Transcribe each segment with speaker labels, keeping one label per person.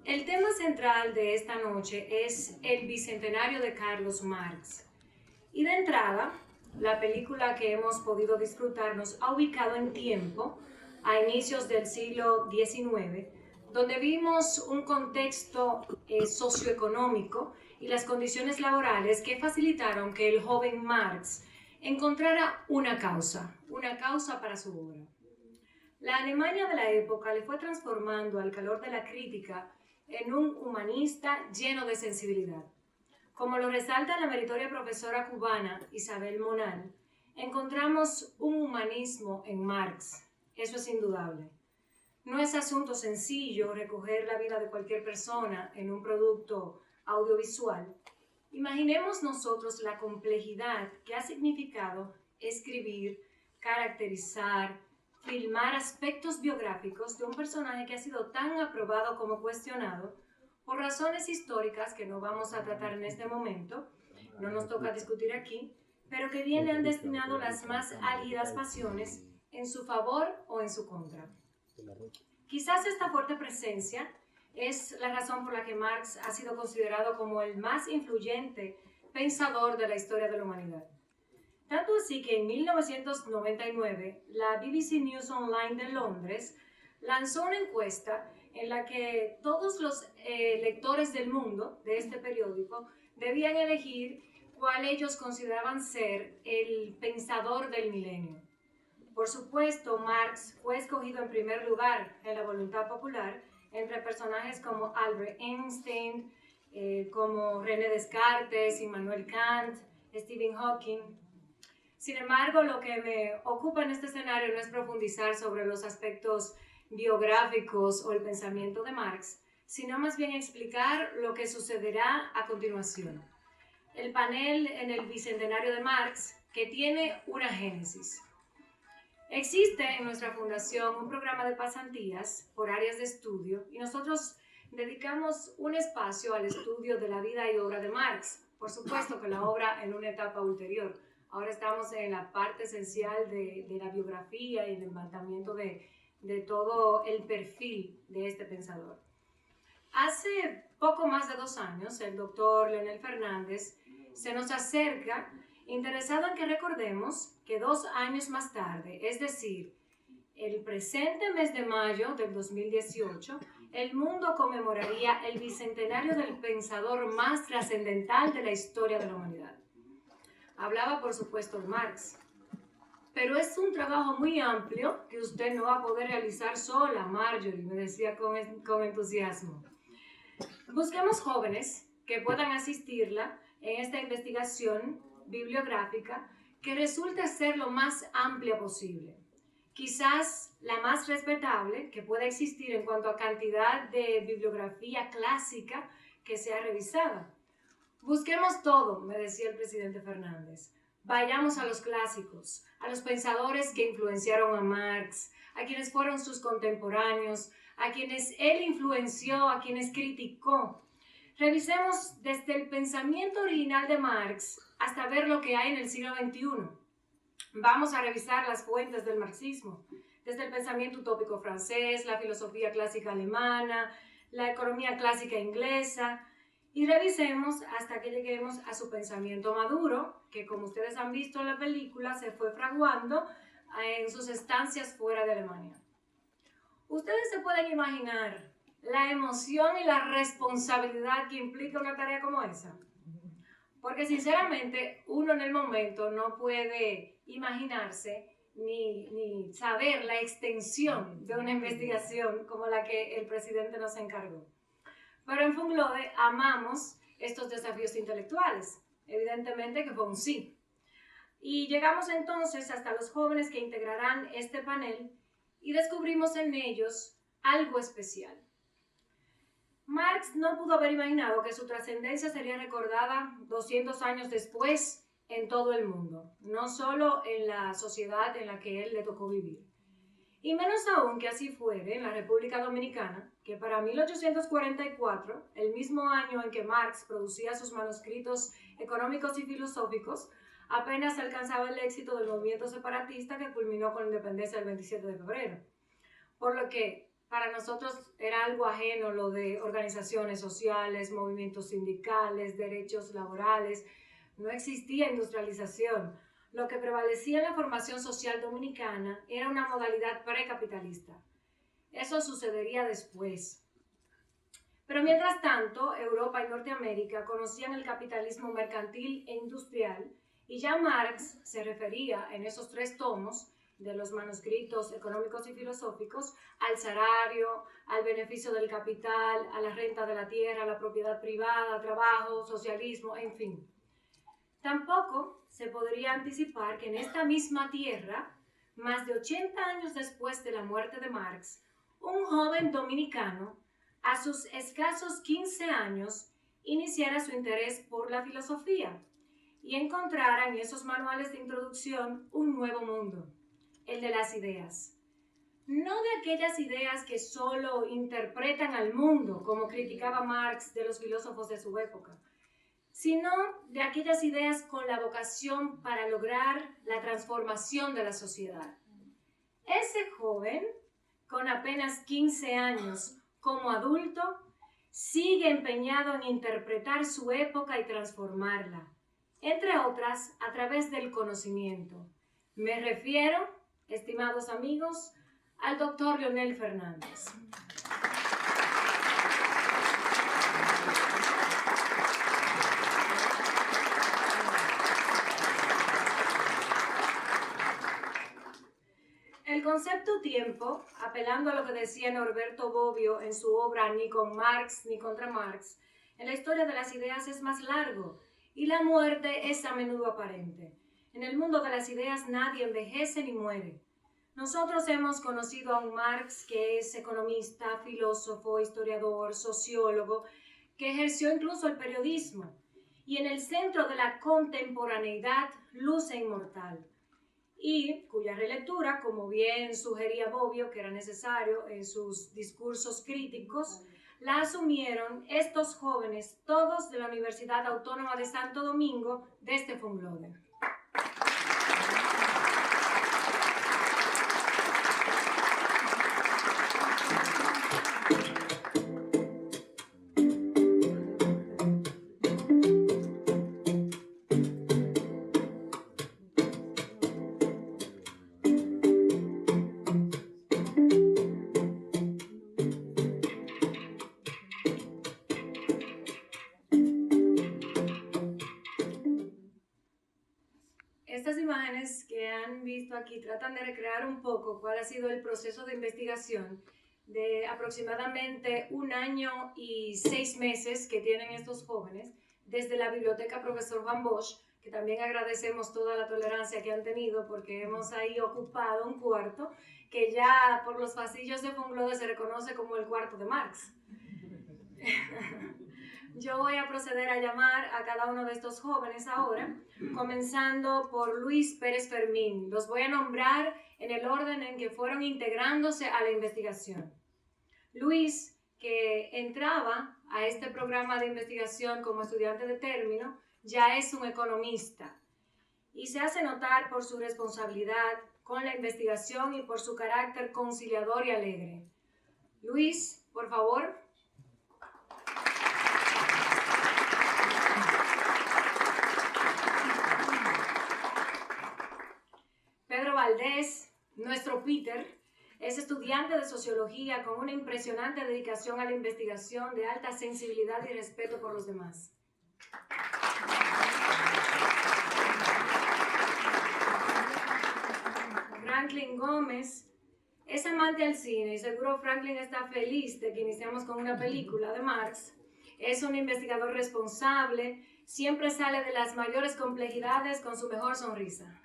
Speaker 1: El tema central de esta noche es el bicentenario de Carlos Marx. Y de entrada, la película que hemos podido disfrutar nos ha ubicado en tiempo, a inicios del siglo XIX, donde vimos un contexto socioeconómico y las condiciones laborales que facilitaron que el joven Marx encontrara una causa para su obra. La Alemania de la época le fue transformando al calor de la crítica en un humanista lleno de sensibilidad. Como lo resalta la meritoria profesora cubana Isabel Monal, encontramos un humanismo en Marx. Eso es indudable. No es asunto sencillo recoger la vida de cualquier persona en un producto audiovisual. Imaginemos nosotros la complejidad que ha significado escribir, caracterizar, filmar aspectos biográficos de un personaje que ha sido tan aprobado como cuestionado por razones históricas que no vamos a tratar en este momento, no nos toca discutir aquí, pero que bien le han destinado las más álgidas pasiones en su favor o en su contra. Quizás esta fuerte presencia es la razón por la que Marx ha sido considerado como el más influyente pensador de la historia de la humanidad. Tanto así que en 1999 la BBC News Online de Londres lanzó una encuesta en la que todos los lectores del mundo de este periódico debían elegir cuál ellos consideraban ser el pensador del milenio. Por supuesto, Marx fue escogido en primer lugar en la voluntad popular entre personajes como Albert Einstein, como René Descartes, Immanuel Kant, Stephen Hawking. Sin embargo, lo que me ocupa en este escenario no es profundizar sobre los aspectos biográficos o el pensamiento de Marx, sino más bien explicar lo que sucederá a continuación. El panel en el bicentenario de Marx, que tiene una génesis. Existe en nuestra fundación un programa de pasantías por áreas de estudio y nosotros dedicamos un espacio al estudio de la vida y obra de Marx. Por supuesto que la obra en una etapa ulterior. Ahora estamos en la parte esencial de la biografía y del levantamiento de todo el perfil de este pensador. Hace poco más de 2 años, el doctor Leonel Fernández se nos acerca interesado en que recordemos que 2 años más tarde, es decir, el presente mes de mayo del 2018, el mundo conmemoraría el bicentenario del pensador más trascendental de la historia de la humanidad. Hablaba, por supuesto, de Marx, pero es un trabajo muy amplio que usted no va a poder realizar sola, Marjorie, me decía con entusiasmo. Busquemos jóvenes que puedan asistirla en esta investigación bibliográfica que resulte ser lo más amplia posible. Quizás la más respetable que pueda existir en cuanto a cantidad de bibliografía clásica que sea revisada. Busquemos todo, me decía el presidente Fernández. Vayamos a los clásicos, a los pensadores que influenciaron a Marx, a quienes fueron sus contemporáneos, a quienes él influenció, a quienes criticó. Revisemos desde el pensamiento original de Marx hasta ver lo que hay en el siglo XXI. Vamos a revisar las fuentes del marxismo, desde el pensamiento utópico francés, la filosofía clásica alemana, la economía clásica inglesa, y revisemos hasta que lleguemos a su pensamiento maduro, que como ustedes han visto en la película, se fue fraguando en sus estancias fuera de Alemania. Ustedes se pueden imaginar la emoción y la responsabilidad que implica una tarea como esa. Porque sinceramente uno en el momento no puede imaginarse ni saber la extensión de una investigación como la que el presidente nos encargó. Pero en Funglode amamos estos desafíos intelectuales. Evidentemente que fue un sí. Y llegamos entonces hasta los jóvenes que integrarán este panel y descubrimos en ellos algo especial. Marx no pudo haber imaginado que su trascendencia sería recordada 200 años después en todo el mundo, no solo en la sociedad en la que él le tocó vivir. Y menos aún que así fuere en la República Dominicana, que para 1844, el mismo año en que Marx producía sus manuscritos económicos y filosóficos, apenas alcanzaba el éxito del movimiento separatista que culminó con la independencia del 27 de febrero. Por lo que para nosotros era algo ajeno lo de organizaciones sociales, movimientos sindicales, derechos laborales. No existía industrialización. Lo que prevalecía en la formación social dominicana era una modalidad precapitalista. Eso sucedería después. Pero mientras tanto, Europa y Norteamérica conocían el capitalismo mercantil e industrial, y ya Marx se refería en esos 3 tomos de los manuscritos económicos y filosóficos al salario, al beneficio del capital, a la renta de la tierra, a la propiedad privada, trabajo, socialismo, en fin. Tampoco se podría anticipar que en esta misma tierra, más de 80 años después de la muerte de Marx, un joven dominicano, a sus escasos 15 años, iniciara su interés por la filosofía y encontrara en esos manuales de introducción un nuevo mundo, el de las ideas. No de aquellas ideas que solo interpretan al mundo, como criticaba Marx de los filósofos de su época, sino de aquellas ideas con la vocación para lograr la transformación de la sociedad. Ese joven, con apenas 15 años como adulto, sigue empeñado en interpretar su época y transformarla, entre otras, a través del conocimiento. Me refiero, estimados amigos, al doctor Leonel Fernández. El concepto tiempo, apelando a lo que decía Norberto Bobbio en su obra Ni con Marx ni contra Marx, en la historia de las ideas es más largo y la muerte es a menudo aparente. En el mundo de las ideas nadie envejece ni muere. Nosotros hemos conocido a un Marx que es economista, filósofo, historiador, sociólogo, que ejerció incluso el periodismo y en el centro de la contemporaneidad luce inmortal, y cuya relectura, como bien sugería Bobbio que era necesario en sus discursos críticos, la asumieron estos jóvenes, todos de la Universidad Autónoma de Santo Domingo, desde Fonglode. Estas imágenes que han visto aquí tratan de recrear un poco cuál ha sido el proceso de investigación de aproximadamente 1 año y 6 meses que tienen estos jóvenes desde la Biblioteca Profesor Juan Bosch, que también agradecemos toda la tolerancia que han tenido porque hemos ahí ocupado un cuarto que ya por los pasillos de Fonglode se reconoce como el cuarto de Marx. Yo voy a proceder a llamar a cada uno de estos jóvenes ahora, comenzando por Luis Pérez Fermín. Los voy a nombrar en el orden en que fueron integrándose a la investigación. Luis, que entraba a este programa de investigación como estudiante de término, ya es un economista y se hace notar por su responsabilidad con la investigación y por su carácter conciliador y alegre. Luis, por favor. Pedro Valdés, nuestro Peter, es estudiante de sociología con una impresionante dedicación a la investigación, de alta sensibilidad y respeto por los demás. Franklin Gómez es amante al cine y seguro Franklin está feliz de que iniciamos con una película de Marx. Es un investigador responsable, siempre sale de las mayores complejidades con su mejor sonrisa.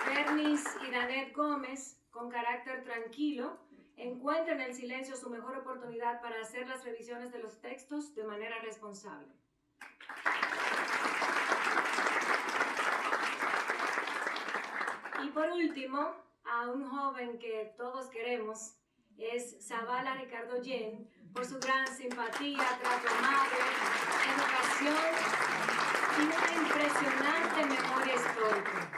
Speaker 1: Bernis y Danet Gómez, con carácter tranquilo, encuentran en el silencio su mejor oportunidad para hacer las revisiones de los textos de manera responsable. Y por último, a un joven que todos queremos, es Zavala Ricardo Yen, por su gran simpatía, trato amable, educación y una impresionante memoria histórica.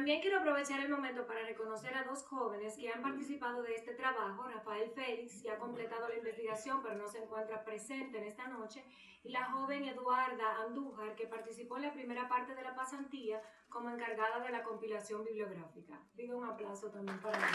Speaker 1: También quiero aprovechar el momento para reconocer a dos jóvenes que han participado de este trabajo. Rafael Félix, que ha completado la investigación pero no se encuentra presente en esta noche, y la joven Eduarda Andújar, que participó en la primera parte de la pasantía como encargada de la compilación bibliográfica. Pido un aplauso también para ellos.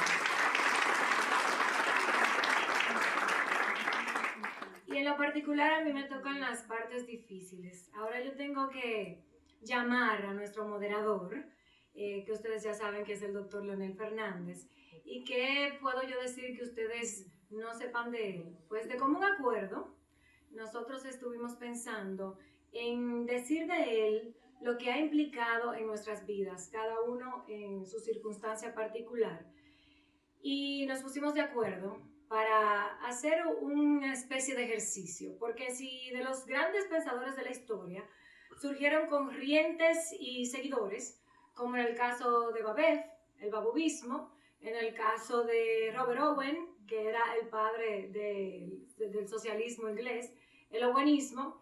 Speaker 1: Y en lo particular a mí me tocan las partes difíciles. Ahora yo tengo que llamar a nuestro moderador, que ustedes ya saben que es el doctor Leonel Fernández. ¿Y qué puedo yo decir que ustedes no sepan de él? Pues de común acuerdo, nosotros estuvimos pensando en decir de él lo que ha implicado en nuestras vidas, cada uno en su circunstancia particular. Y nos pusimos de acuerdo para hacer una especie de ejercicio, porque si de los grandes pensadores de la historia surgieron corrientes y seguidores, como en el caso de Babev, el babubismo, en el caso de Robert Owen, que era el padre del socialismo inglés, el owenismo,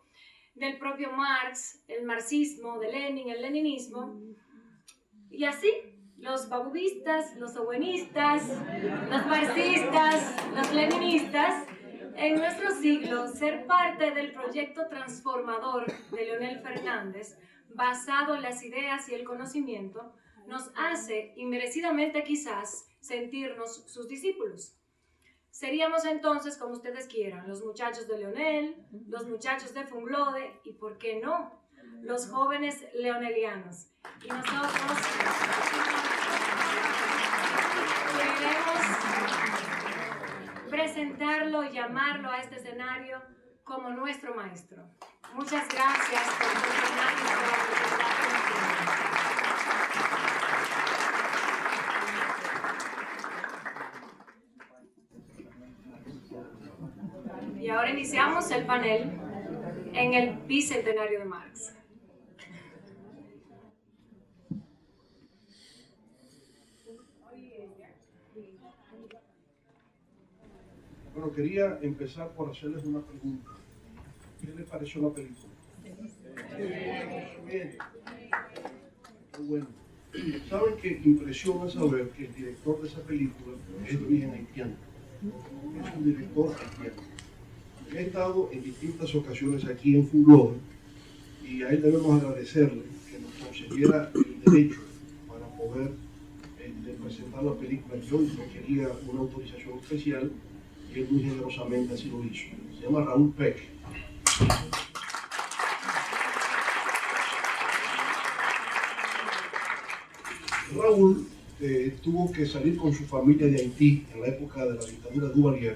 Speaker 1: del propio Marx, el marxismo, de Lenin, el leninismo, y así, los babubistas, los owenistas, los marxistas, los leninistas, en nuestro siglo, ser parte del proyecto transformador de Leonel Fernández, basado en las ideas y el conocimiento, nos hace, inmerecidamente quizás, sentirnos sus discípulos. Seríamos entonces, como ustedes quieran, los muchachos de Leonel, los muchachos de Funglode y, ¿por qué no?, los jóvenes leonelianos. Y nosotros queremos presentarlo y llamarlo a este escenario como nuestro maestro. Muchas gracias por acompañarnos y por la oportunidad. Y ahora iniciamos el panel en el bicentenario de Marx.
Speaker 2: Bueno, quería empezar por hacerles una pregunta. ¿Qué les pareció la película? Bien. Muy bueno. Saben que impresiona saber que el director de esa película es de origen haitiano. Es un director haitiano. Ha estado en distintas ocasiones aquí en Funglode y a él debemos agradecerle que nos concediera el derecho para poder presentar la película que hoy requería una autorización especial y él muy generosamente así lo hizo. Se llama Raúl Peck. Raúl tuvo que salir con su familia de Haití en la época de la dictadura de Duvalier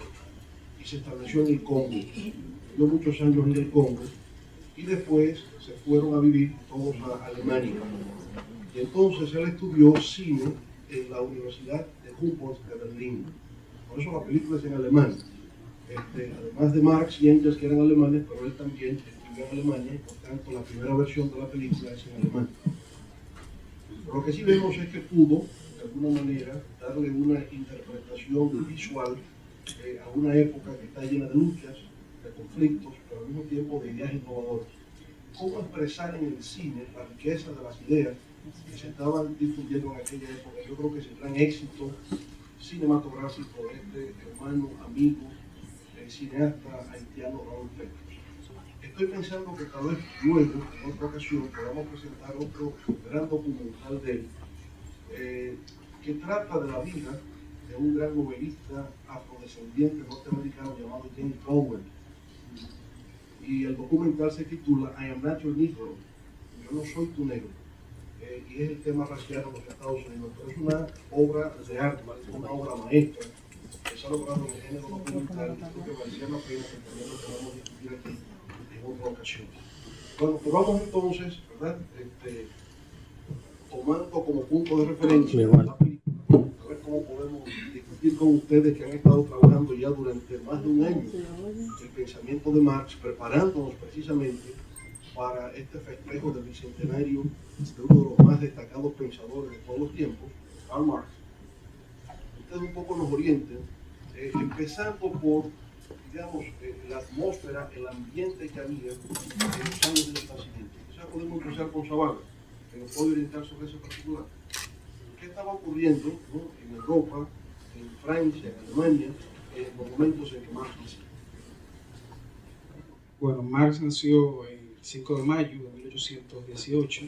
Speaker 2: y se estableció en el Congo. Vivió muchos años en el Congo y después se fueron a vivir todos a Alemania. Y entonces él estudió cine en la Universidad de Humboldt de Berlín. Por eso la película es en alemán. Además de Marx y Engels, que eran alemanes, pero él también estudió en Alemania, y por tanto la primera versión de la película es en alemán. Pero lo que sí vemos es que pudo, de alguna manera, darle una interpretación visual a una época que está llena de luchas, de conflictos, pero al mismo tiempo de ideas innovadoras. Cómo expresar en el cine la riqueza de las ideas que se estaban difundiendo en aquella época. Yo creo que es el gran éxito cinematográfico de este hermano, amigo, cineasta haitiano Raúl Peck. Estoy pensando que tal vez luego, en otra ocasión, podamos presentar otro gran documental de él, que trata de la vida de un gran novelista afrodescendiente norteamericano llamado James Baldwin. Y el documental se titula I Am Not Your Negro, yo no soy tu negro. Y es el tema racial en los Estados Unidos, pero es una obra de arte, una obra maestra que se ha logrado en el género documental, y creo que valdría la pena que también lo podamos discutir aquí en otra ocasión. Bueno, pues vamos entonces, ¿verdad? Tomando como punto de referencia la película, a ver cómo podemos discutir con ustedes que han estado trabajando ya durante más de un año el pensamiento de Marx, preparándonos precisamente para este festejo del bicentenario de uno de los más destacados pensadores de todos los tiempos, Karl Marx. Ustedes un poco nos orienten, empezando por, digamos, la atmósfera, el ambiente que había en los años del esparcimiento. Quizás podemos empezar con Zavala, que nos puede orientar sobre ese particular. qué estaba ocurriendo, ¿no?, en Europa, en Francia, en Alemania, en los momentos en que Marx nació.
Speaker 3: Bueno, Marx nació el 5 de mayo de 1818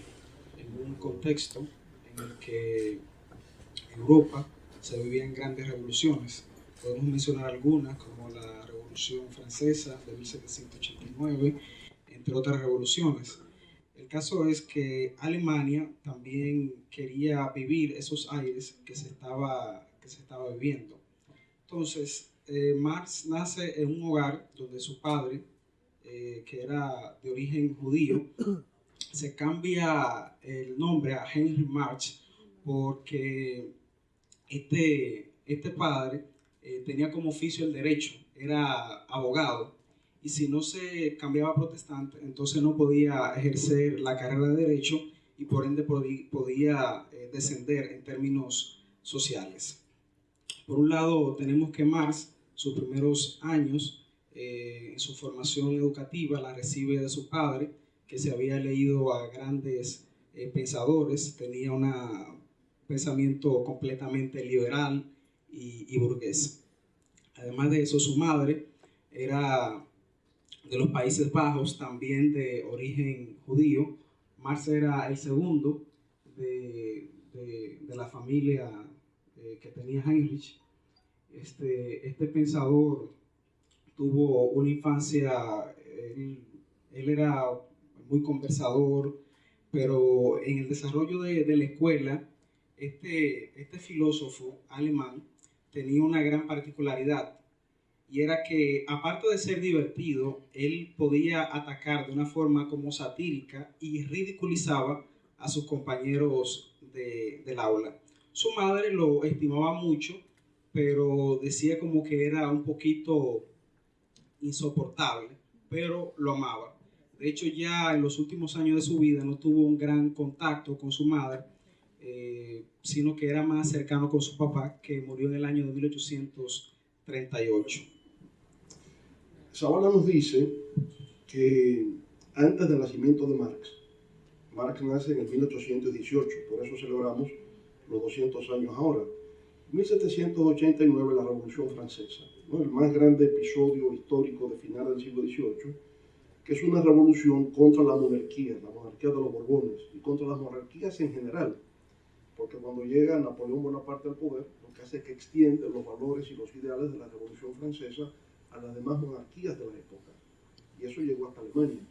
Speaker 3: en un contexto en el que en Europa se vivían grandes revoluciones. Podemos mencionar algunas como la Revolución Francesa de 1789, entre otras revoluciones. El caso es que Alemania también quería vivir esos aires que se estaba viviendo. Entonces, Marx nace en un hogar donde su padre, que era de origen judío, se cambia el nombre a Henry Marx porque este padre tenía como oficio el derecho, era abogado, y si no se cambiaba a protestante, entonces no podía ejercer la carrera de derecho y por ende podía descender en términos sociales. Por un lado, tenemos que Marx, sus primeros años en su formación educativa, la recibe de su padre, que se había leído a grandes pensadores, tenía un pensamiento completamente liberal y burgués. Además de eso, su madre era de los Países Bajos, también de origen judío. Marx era el segundo de la familia que tenía Heinrich. Este pensador tuvo una infancia, él era muy conversador, pero en el desarrollo de la escuela, este filósofo alemán tenía una gran particularidad, y era que aparte de ser divertido, él podía atacar de una forma como satírica y ridiculizaba a sus compañeros del aula. Su madre lo estimaba mucho, pero decía como que era un poquito insoportable, pero lo amaba. De hecho, ya en los últimos años de su vida no tuvo un gran contacto con su madre, sino que era más cercano con su papá, que murió en el año de 1838.
Speaker 2: Zavala nos dice que antes del nacimiento de Marx, Marx nace en el 1818, por eso celebramos los 200 años ahora. 1789, la Revolución Francesa, ¿no?, el más grande episodio histórico de final del siglo XVIII, que es una revolución contra la monarquía de los Borbones y contra las monarquías en general, porque cuando llega Napoleón Bonaparte al poder, lo que hace es que extiende los valores y los ideales de la Revolución Francesa a las demás monarquías de la época, y eso llegó hasta Alemania.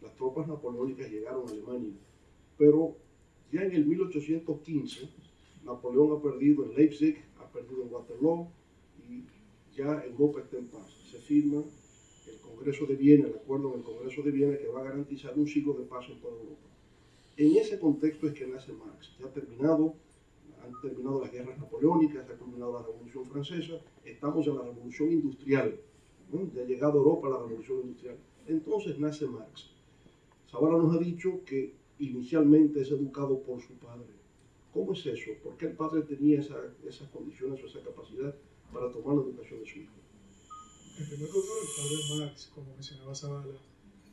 Speaker 2: Las tropas napoleónicas llegaron a Alemania, pero ya en el 1815, Napoleón ha perdido en Leipzig, ha perdido en Waterloo, y ya Europa está en paz. Se firma el Congreso de Viena, el acuerdo en el Congreso de Viena, que va a garantizar un siglo de paz en toda Europa. En ese contexto es que nace Marx. Ya han terminado las guerras napoleónicas, ha culminado la Revolución Francesa, estamos en la Revolución Industrial, ¿no? Ya ha llegado a Europa la Revolución Industrial. Entonces nace Marx. Zavala nos ha dicho que inicialmente es educado por su padre. ¿Cómo es eso? ¿Por qué el padre tenía esas condiciones o esa capacidad para tomar la educación de su hijo?
Speaker 4: En primer lugar, el padre Marx, como mencionaba Zavala,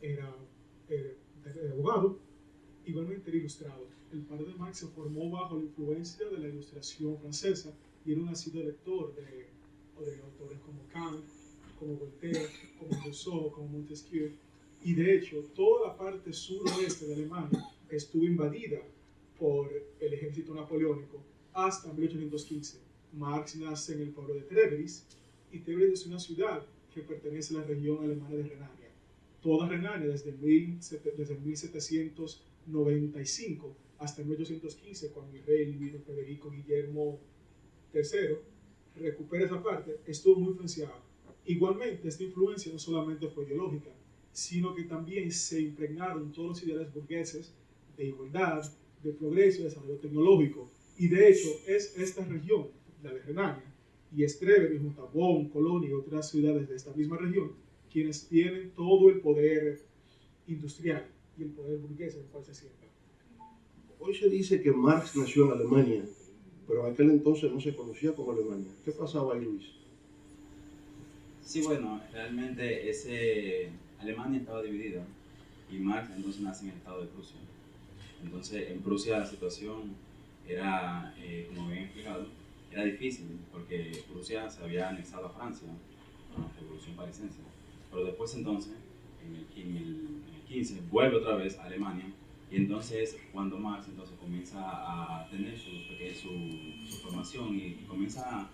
Speaker 4: era abogado, igualmente era ilustrado. El padre de Marx se formó bajo la influencia de la Ilustración francesa y era un nacido lector de autores como Kant, como Voltaire, como Rousseau, como Montesquieu. Y de hecho, toda la parte suroeste de Alemania estuvo invadida por el ejército napoleónico hasta 1815. Marx nace en el pueblo de Treveris, y Treveris es una ciudad que pertenece a la región alemana de Renania. Toda Renania desde 1795 hasta 1815, cuando el rey vino Federico Guillermo III recupera esa parte, estuvo muy influenciada. Igualmente, esta influencia no solamente fue ideológica, sino que también se impregnaron todos los ideales burgueses de igualdad, de progreso y desarrollo tecnológico. Y de hecho, es esta región, la de Renania, y Treveris, junto a Bonn, Colonia y otras ciudades de esta misma región, quienes tienen todo el poder industrial y el poder burgués en el cual se sienta.
Speaker 2: Hoy se dice que Marx nació en Alemania, pero en aquel entonces no se conocía como Alemania. ¿Qué pasaba ahí, Luis?
Speaker 5: Sí, bueno, realmente Alemania estaba dividida y Marx entonces nace en el estado de Prusia. Entonces en Prusia la situación era, como bien explicado, era difícil porque Prusia se había anexado a Francia con la Revolución Parisense. Pero después entonces, en el 15, vuelve otra vez a Alemania y entonces cuando Marx entonces comienza a tener su formación y comienza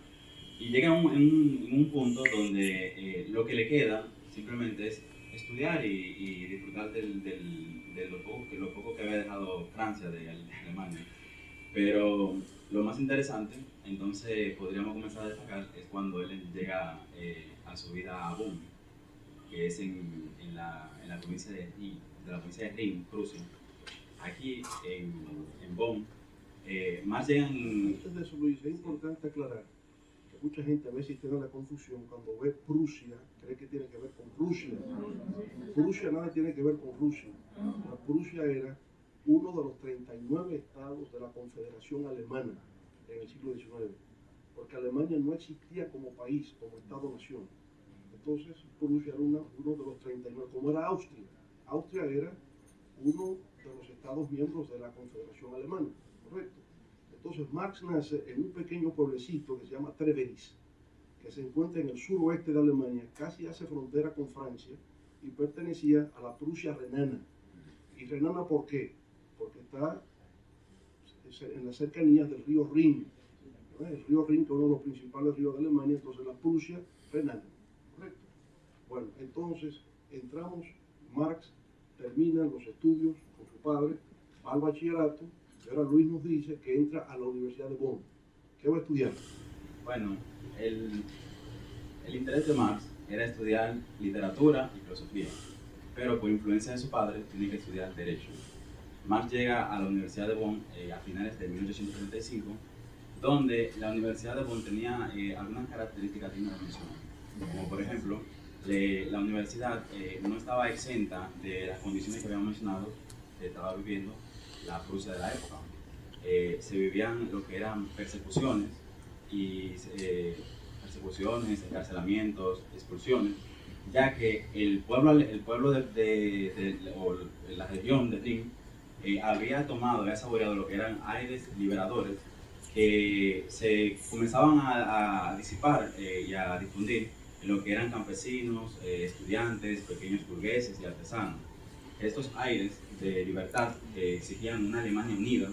Speaker 5: y llega en un punto donde lo que le queda simplemente es estudiar y disfrutar de lo poco que había dejado Francia de Alemania. Pero lo más interesante, entonces podríamos comenzar a destacar, es cuando él llega a su vida a Bonn, que es en la provincia de Rin, Prusia. Aquí en Bonn, más llegan...
Speaker 2: Antes de eso, Luis, es importante aclarar que mucha gente a veces tiene la confusión cuando ve Prusia, cree que tiene que ver con Rusia. Prusia nada tiene que ver con Rusia. La Prusia era uno de los 39 estados de la Confederación Alemana en el siglo XIX, porque Alemania no existía como país, como Estado-nación. Entonces, Prusia era uno de los 39, como era Austria. Austria era uno de los estados miembros de la Confederación Alemana, ¿correcto? Entonces, Marx nace en un pequeño pueblecito que se llama Treveris, que se encuentra en el suroeste de Alemania, casi hace frontera con Francia, y pertenecía a la Prusia renana. ¿Y renana por qué? Porque está en las cercanías del río Rin. El río Rin, que es uno de los principales ríos de Alemania, entonces la Prusia renana. ¿Correcto? Bueno, entonces entramos, Marx termina los estudios con su padre, va al bachillerato, y ahora Luis nos dice que entra a la Universidad de Bonn. ¿Qué va a estudiar?
Speaker 5: Bueno, el interés de Marx era estudiar literatura y filosofía, pero por influencia de su padre tiene que estudiar Derecho. Marx llega a la Universidad de Bonn a finales de 1835, donde la Universidad de Bonn tenía algunas características dignas de mencionar, como por ejemplo, la universidad no estaba exenta de las condiciones que habíamos mencionado que estaba viviendo la Prusia de la época. Se vivían lo que eran persecuciones, encarcelamientos, expulsiones, ya que el pueblo o la región de Rin había saboreado lo que eran aires liberadores que se comenzaban a disipar y a difundir en lo que eran campesinos, estudiantes, pequeños burgueses y artesanos. Estos aires de libertad que exigían una Alemania unida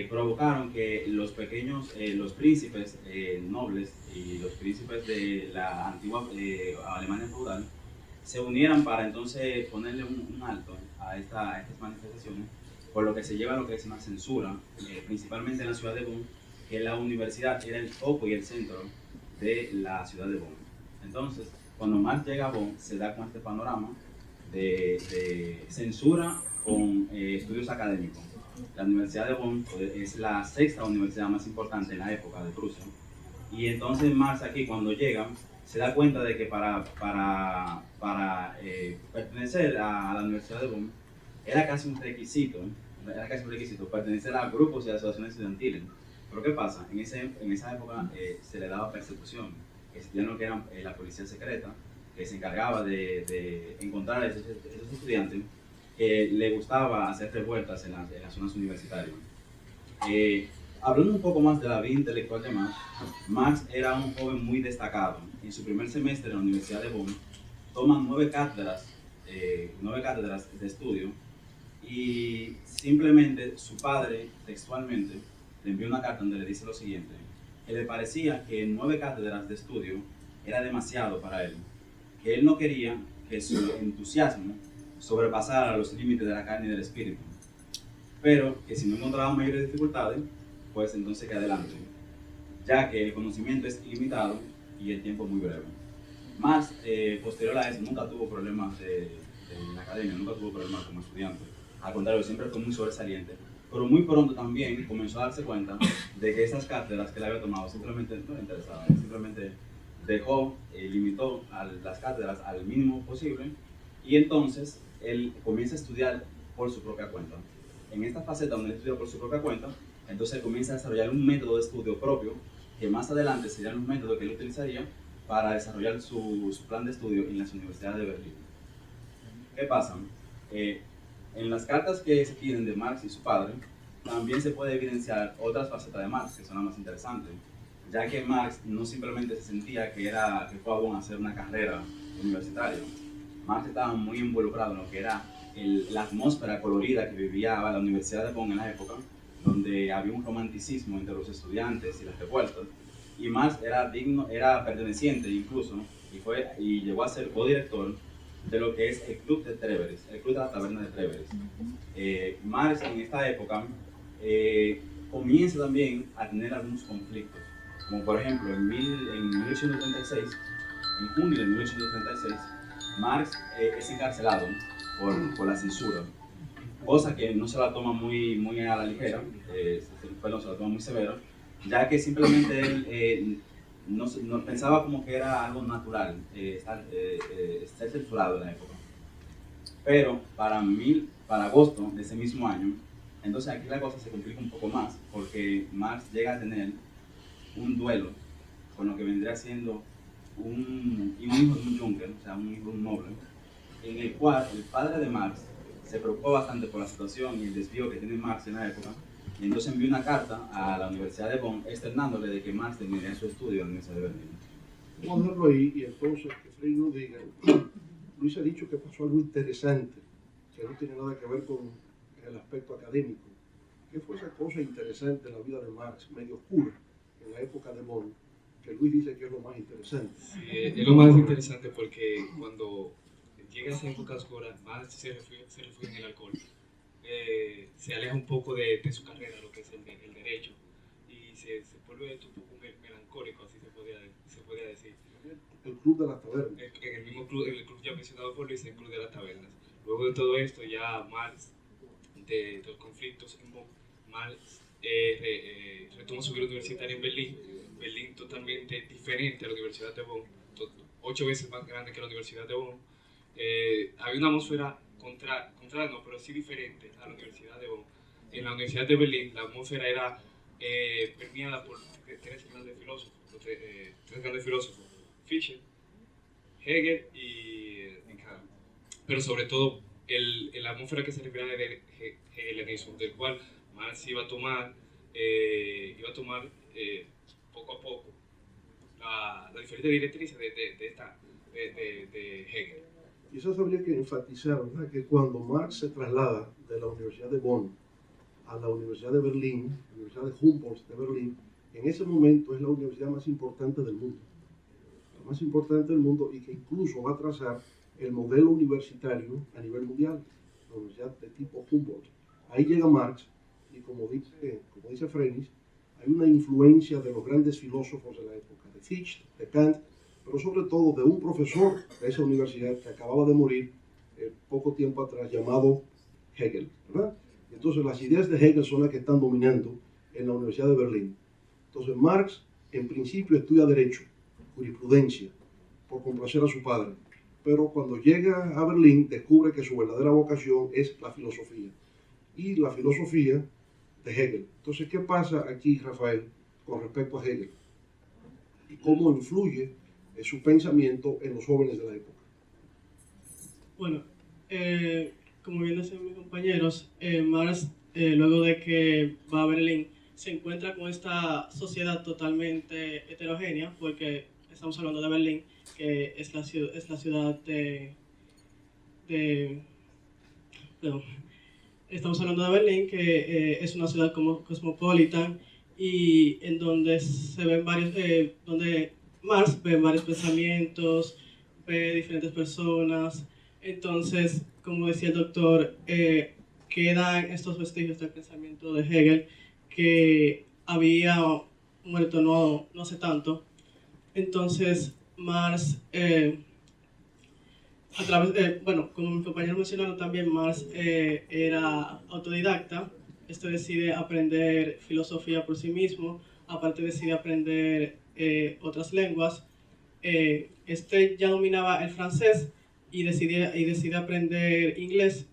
Speaker 5: provocaron que los príncipes nobles y los príncipes de la antigua Alemania feudal se unieran para entonces ponerle un alto a estas manifestaciones, por lo que se lleva a lo que es una censura, principalmente en la ciudad de Bonn, que la universidad era el foco y el centro de la ciudad de Bonn. Entonces, cuando Marx llega a Bonn, se da con este panorama de censura con estudios académicos. La Universidad de Bonn es la sexta universidad más importante en la época de Prusia. Y entonces Marx aquí, cuando llega, se da cuenta de que para pertenecer a la Universidad de Bonn era casi un requisito pertenecer a grupos y asociaciones estudiantiles. Pero ¿qué pasa? En esa época se le daba persecución. Existía lo que era la policía secreta, que se encargaba de encontrar a esos estudiantes que le gustaba hacer revueltas en las zonas universitarias. Hablando un poco más de la vida intelectual de Marx, Marx era un joven muy destacado. En su primer semestre en la Universidad de Bonn, toma 9 cátedras de estudio, y simplemente su padre, textualmente, le envió una carta donde le dice lo siguiente, que le parecía que 9 cátedras de estudio era demasiado para él, que él no quería que su entusiasmo sobrepasara los límites de la carne y del espíritu, pero que si no encontraba mayores dificultades, pues entonces que adelante, ya que el conocimiento es ilimitado y el tiempo muy breve. Marx, posterior a eso, nunca tuvo problemas en la academia, nunca tuvo problemas como estudiante, al contrario, siempre fue muy sobresaliente, pero muy pronto también comenzó a darse cuenta de que esas cátedras que él había tomado simplemente no le interesaban, simplemente limitó las cátedras al mínimo posible, y entonces él comienza a estudiar por su propia cuenta. En esta faceta donde él estudia por su propia cuenta, entonces él comienza a desarrollar un método de estudio propio, que más adelante serían los métodos que él utilizaría para desarrollar su plan de estudio en las universidades de Berlín. ¿Qué pasa? En las cartas que se piden de Marx y su padre, también se puede evidenciar otras facetas de Marx que son las más interesantes, ya que Marx no simplemente se sentía que fue a Bonn a hacer una carrera universitaria. Marx estaba muy involucrado en lo que era la atmósfera colorida que vivía la Universidad de Bonn en la época, donde había un romanticismo entre los estudiantes y las revueltas, y Marx era perteneciente incluso, y llegó a ser codirector de lo que es el Club de Treveris, el Club de la Taberna de Treveris. Marx en esta época comienza también a tener algunos conflictos, como por ejemplo en 1836, en junio de 1836, Marx es encarcelado por la censura, cosa que no se la toma muy a la ligera, se la toma muy severo, ya que simplemente él no pensaba como que era algo natural ser censurado en la época. Pero para agosto de ese mismo año, entonces aquí la cosa se complica un poco más, porque Marx llega a tener un duelo con lo que vendría siendo un hijo de un Junker, o sea, un hijo de un noble, en el cual el padre de Marx se preocupó bastante por la situación y el desvío que tiene Marx en la época, y entonces envió una carta a la Universidad de Bonn externándole de que Marx terminaría su estudio en la Universidad de Berlín.
Speaker 2: Vamos a dejarlo ahí y entonces que Frei nos diga. Luis ha dicho que pasó algo interesante, que no tiene nada que ver con el aspecto académico. ¿Qué fue esa cosa interesante en la vida de Marx, medio oscura, en la época de Bonn, que Luis dice que es lo más interesante?
Speaker 6: Sí, es lo más interesante porque cuando llega a esa época oscura, Marx se refugia en el alcohol. Se aleja un poco de su carrera, lo que es el derecho, y se vuelve un poco melancólico, así se podría decir.
Speaker 2: El Club de las Tabernas.
Speaker 6: En el mismo club, el club ya mencionado por Luis, el Club de las Tabernas. Luego de todo esto, ya Marx, de los conflictos en Bonn, Marx retoma su vida universitaria en Berlín. Berlín totalmente diferente a la Universidad de Bonn, 8 veces más grande que la Universidad de Bonn. Había una atmósfera contraria, no, pero sí diferente a la Universidad de Bonn. En la Universidad de Berlín, la atmósfera era permeada por tres grandes filósofos, Fichte, Hegel y Kant. Pero sobre todo, la atmósfera que se refiere del hegelianismo, del cual Marx iba a tomar poco a poco la diferente directrices de Hegel.
Speaker 2: Quizás habría que enfatizar, ¿verdad?, que cuando Marx se traslada de la Universidad de Bonn a la Universidad de Berlín, la Universidad de Humboldt de Berlín, en ese momento es la universidad más importante del mundo. La más importante del mundo y que incluso va a trazar el modelo universitario a nivel mundial, la universidad de tipo Humboldt. Ahí llega Marx y como dice Freinis, hay una influencia de los grandes filósofos de la época, de Fichte, de Kant, pero sobre todo de un profesor de esa universidad que acababa de morir poco tiempo atrás, llamado Hegel, ¿verdad? Entonces las ideas de Hegel son las que están dominando en la Universidad de Berlín. Entonces Marx en principio estudia Derecho, jurisprudencia, por complacer a su padre, pero cuando llega a Berlín descubre que su verdadera vocación es la filosofía, y la filosofía de Hegel. Entonces, ¿qué pasa aquí, Rafael, con respecto a Hegel? ¿Y cómo influye su pensamiento en los jóvenes de la época?
Speaker 7: Bueno, como bien decían mis compañeros, Marx, luego de que va a Berlín, se encuentra con esta sociedad totalmente heterogénea, porque estamos hablando de Berlín, que es la ciudad estamos hablando de Berlín, que es una ciudad como cosmopolita y en donde se ven donde Marx ve varios pensamientos, ve diferentes personas. Entonces, como decía el doctor, quedan estos vestigios del pensamiento de Hegel que había muerto no hace tanto. Entonces, Marx, como mis compañeros mencionaron también, Marx era autodidacta. Decide aprender filosofía por sí mismo, aparte decide aprender otras lenguas. Ya dominaba el francés y decide aprender inglés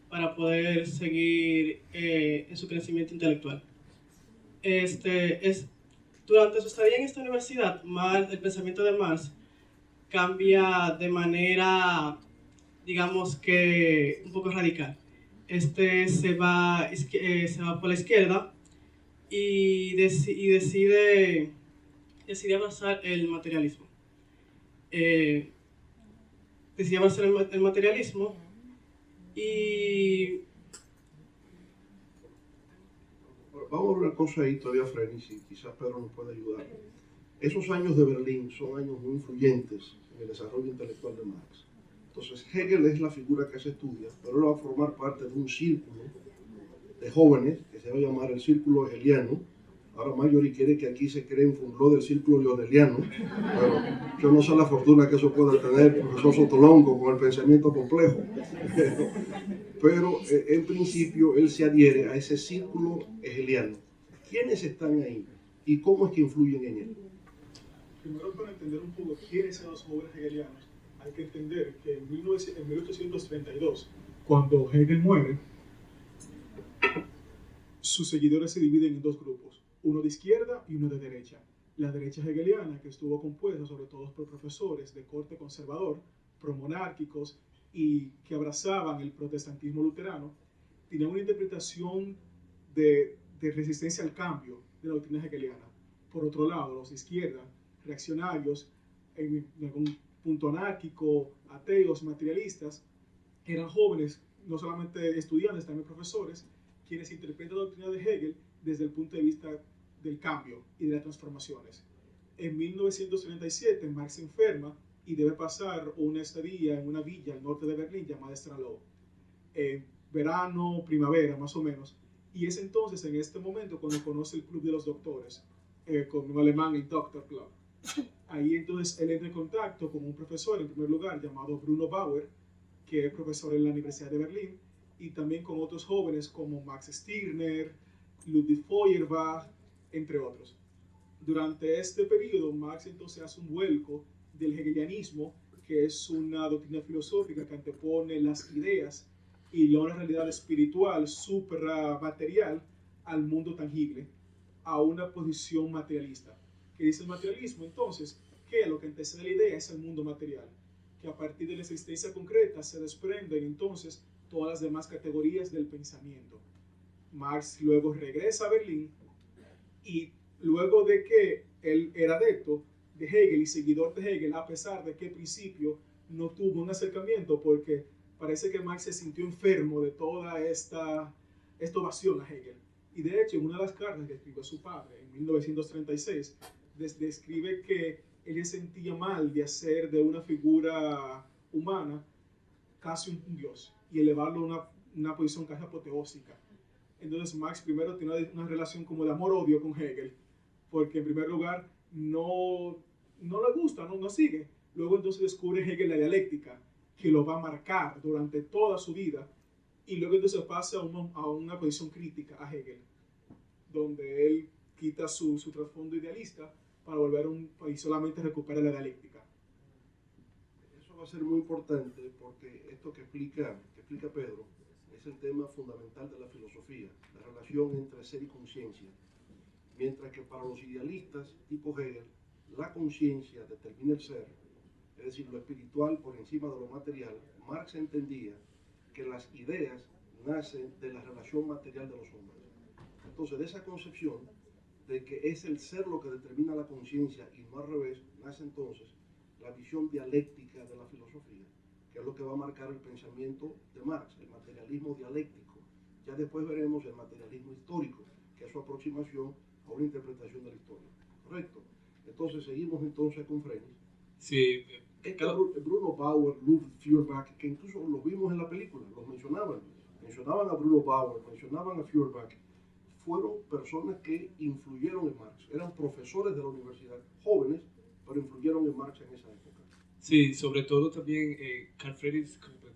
Speaker 7: para poder seguir en su crecimiento intelectual. Durante su estadía en esta universidad, el pensamiento de Marx cambia de manera, digamos que un poco radical. este se va por la izquierda y decide abrazar el materialismo. Decide abrazar el materialismo y...
Speaker 2: Vamos a ver una cosa ahí todavía, Freddy, si quizás Pedro nos puede ayudar. Esos años de Berlín son años muy influyentes en el desarrollo intelectual de Marx. Entonces, Hegel es la figura que se estudia, pero él va a formar parte de un círculo de jóvenes que se va a llamar el Círculo Hegeliano. Ahora Marjorie quiere que aquí se cree un blog del Círculo Leoneliano, pero yo no sé la fortuna que eso pueda tener el profesor Sotolongo con el pensamiento complejo. Pero en principio él se adhiere a ese círculo hegeliano. ¿Quiénes están ahí y cómo es que influyen en él?
Speaker 4: Primero, para entender un poco quiénes son los jóvenes hegelianos, hay que entender que en 1832, cuando Hegel muere, sus seguidores se dividen en dos grupos, uno de izquierda y uno de derecha. La derecha hegeliana, que estuvo compuesta sobre todo por profesores de corte conservador, promonárquicos y que abrazaban el protestantismo luterano, tenía una interpretación de resistencia al cambio de la doctrina hegeliana. Por otro lado, los de izquierda, reaccionarios, en algún punto anárquico, ateos, materialistas, eran jóvenes, no solamente estudiantes, también profesores, quienes interpretan la doctrina de Hegel desde el punto de vista del cambio y de las transformaciones. En 1937, Marx se enferma y debe pasar una estadía en una villa al norte de Berlín llamada Stralow. Verano, primavera, más o menos. Y es entonces, en este momento, cuando conoce el Club de los Doctores, con un alemán, el Doctor Club. Ahí entonces él entra en contacto con un profesor, en primer lugar, llamado Bruno Bauer, que es profesor en la Universidad de Berlín, y también con otros jóvenes como Max Stirner, Ludwig Feuerbach, entre otros. Durante este periodo, Marx entonces hace un vuelco del hegelianismo, que es una doctrina filosófica que antepone las ideas y una realidad espiritual supramaterial al mundo tangible, a una posición materialista. ¿Qué dice el materialismo? Entonces, que lo que antecede la idea es el mundo material, que a partir de la existencia concreta se desprenden entonces todas las demás categorías del pensamiento. Marx luego regresa a Berlín y luego de que él era adepto de Hegel y seguidor de Hegel, a pesar de que al principio no tuvo un acercamiento porque parece que Marx se sintió enfermo de toda esta ovación a Hegel. Y de hecho, en una de las cartas que escribió a su padre en 1936, describe que él se sentía mal de hacer de una figura humana casi un dios y elevarlo a una posición casi apoteósica. Entonces Marx primero tiene una relación como de amor-odio con Hegel, porque en primer lugar no le gusta, no sigue. Luego entonces descubre Hegel la dialéctica, que lo va a marcar durante toda su vida, y luego entonces pasa a una posición crítica a Hegel, donde él quita su trasfondo idealista para volver a un país solamente recupera la dialéctica.
Speaker 2: Eso va a ser muy importante porque esto que explica Pedro es el tema fundamental de la filosofía, la relación entre ser y conciencia. Mientras que para los idealistas tipo Hegel, la conciencia determina el ser, es decir, lo espiritual por encima de lo material, Marx entendía que las ideas nacen de la relación material de los hombres. Entonces, de esa concepción de que es el ser lo que determina la conciencia y no al revés, nace entonces la visión dialéctica de la filosofía, que es lo que va a marcar el pensamiento de Marx, el materialismo dialéctico. Ya después veremos el materialismo histórico, que es su aproximación a una interpretación de la historia. ¿Correcto? Entonces, seguimos entonces con Frenis.
Speaker 6: Sí,
Speaker 2: Bruno Bauer, Ludwig Feuerbach, que incluso los vimos en la película, los mencionaban a Bruno Bauer, mencionaban a Feuerbach, fueron personas que influyeron en Marx, eran profesores de la universidad, jóvenes, pero influyeron en Marx en esa época.
Speaker 6: sí, sobre todo también Carl Friedrich Schumpeter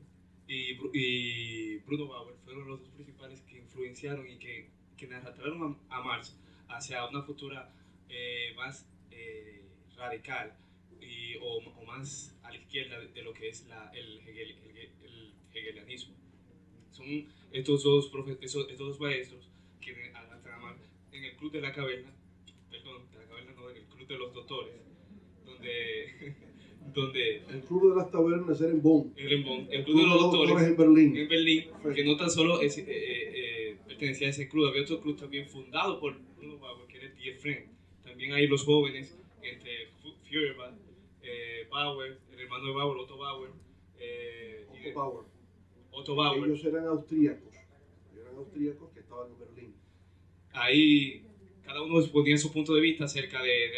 Speaker 6: y Bruno Bauer fueron los dos principales que influenciaron y que arrastraron a Marx hacia una futura más radical o más a la izquierda de lo que es el hegelianismo. Son estos dos maestros que arrastran a Marx en el Club de la Caverna, perdón, de la Caverna no, en el Club de los Doctores, donde
Speaker 2: El Club de las Tabernas era en Bonn.
Speaker 6: el Club de los Doctores
Speaker 2: en Berlín.
Speaker 6: en Berlín, que no tan solo pertenecía a ese club, había otro club también fundado por Bruno Bauer, que era Die Friend. También hay los jóvenes, entre Feuerbach, Bauer, el hermano de Bauer, Otto Bauer. Otto Bauer.
Speaker 2: Ellos eran austríacos que estaban en Berlín.
Speaker 6: Ahí cada uno ponía su punto de vista acerca de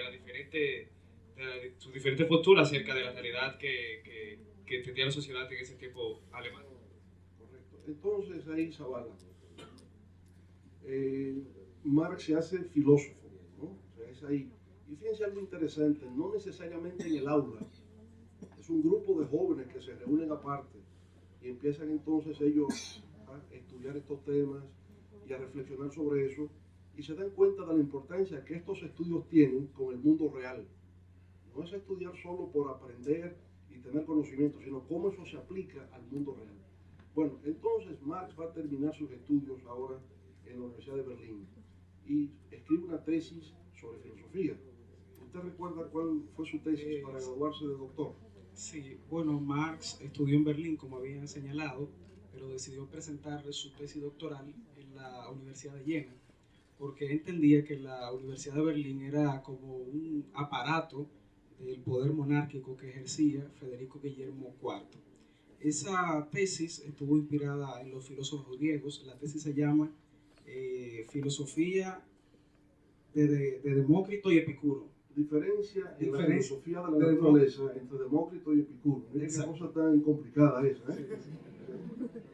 Speaker 6: sus diferentes posturas acerca de la realidad que tenía la sociedad en ese tiempo alemán.
Speaker 2: Correcto. Entonces ahí Zavala. Marx se hace filósofo, ¿no? O sea, es ahí. Y fíjense algo interesante, no necesariamente en el aula, es un grupo de jóvenes que se reúnen aparte y empiezan entonces ellos a estudiar estos temas y a reflexionar sobre eso y se dan cuenta de la importancia que estos estudios tienen con el mundo real. No es estudiar solo por aprender y tener conocimiento, sino cómo eso se aplica al mundo real. Bueno, entonces Marx va a terminar sus estudios ahora en la Universidad de Berlín y escribe una tesis sobre filosofía. ¿Usted recuerda cuál fue su tesis para graduarse de doctor?
Speaker 3: Sí, bueno, Marx estudió en Berlín, como habían señalado, pero decidió presentar su tesis doctoral en la Universidad de Jena, porque entendía que la Universidad de Berlín era como un aparato del poder monárquico que ejercía Federico Guillermo IV. Esa tesis estuvo inspirada en los filósofos griegos. La tesis se llama Filosofía de Demócrito y Epicuro.
Speaker 2: Diferencia en la filosofía de la naturaleza entre Demócrito y Epicuro. Mira qué cosa tan complicada esa, ¿eh?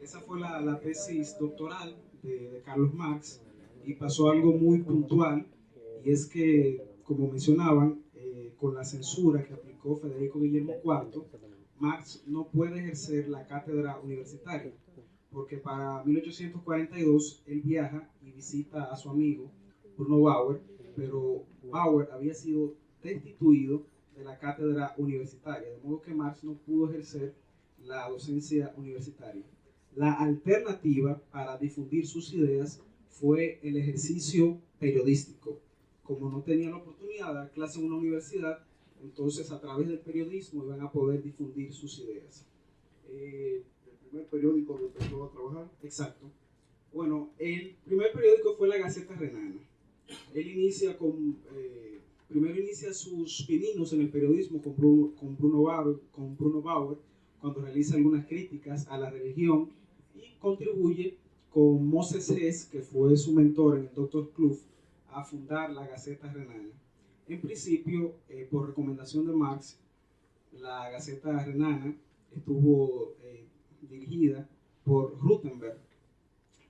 Speaker 3: Esa fue la tesis doctoral de Carlos Marx y pasó algo muy puntual, y es que, como mencionaban, con la censura que aplicó Federico Guillermo IV, Marx no puede ejercer la cátedra universitaria, porque para 1842 él viaja y visita a su amigo Bruno Bauer, pero Bauer había sido destituido de la cátedra universitaria, de modo que Marx no pudo ejercer la docencia universitaria. La alternativa para difundir sus ideas fue el ejercicio periodístico. Como no tenían la oportunidad de dar clase en una universidad, entonces a través del periodismo iban a poder difundir sus ideas.
Speaker 2: ¿El primer periódico donde empezó a trabajar?
Speaker 3: Exacto. Bueno, el primer periódico fue la Gaceta Renana. Él inicia primero inicia sus pininos en el periodismo con Bruno Bauer, cuando realiza algunas críticas a la religión, y contribuye con Moses Hess, que fue su mentor en el Doctors Club, a fundar la Gaceta Renana. En principio, por recomendación de Marx, la Gaceta Renana estuvo dirigida por Rutenberg,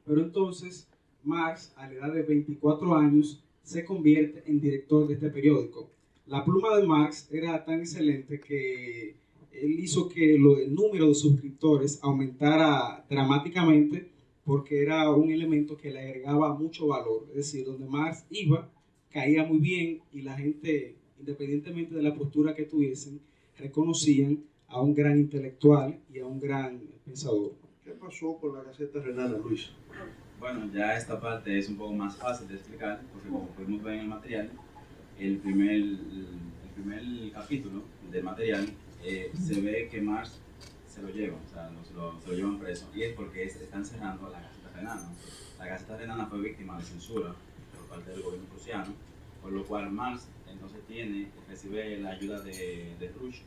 Speaker 3: pero entonces Marx, a la edad de 24 años, se convierte en director de este periódico. La pluma de Marx era tan excelente que él hizo que el número de suscriptores aumentara dramáticamente, porque era un elemento que le agregaba mucho valor. Es decir, donde Marx iba, caía muy bien, y la gente, independientemente de la postura que tuviesen, reconocían a un gran intelectual y a un gran pensador.
Speaker 2: ¿Qué pasó con la Gaceta Renana, Luis?
Speaker 5: Bueno, ya esta parte es un poco más fácil de explicar, porque como podemos ver en el material, el primer capítulo del material se ve que Marx se lo llevan, o sea, se lo llevan preso, y es porque están cerrando la Gaceta Renana. La Gaceta Renana fue víctima de censura por parte del gobierno prusiano, por lo cual Marx entonces recibe la ayuda de Rush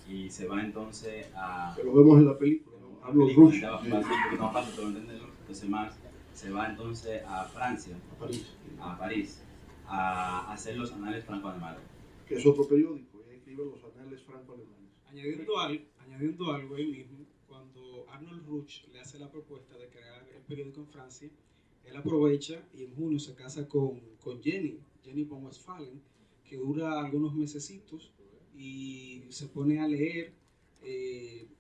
Speaker 5: y se va entonces a...
Speaker 2: Que lo vemos en la película, ¿no? Hablo Rush.
Speaker 5: Entonces Marx se va entonces a Francia, a París, a hacer los Anales Franco-Alemanes.
Speaker 2: Que es otro periódico, y ahí escriben los Anales Franco-Alemanes.
Speaker 3: Añadiendo algo ahí mismo, cuando Arnold Ruch le hace la propuesta de crear el periódico en Francia, él aprovecha y en junio se casa con Jenny von Westphalen, que dura algunos mesecitos y se pone a leer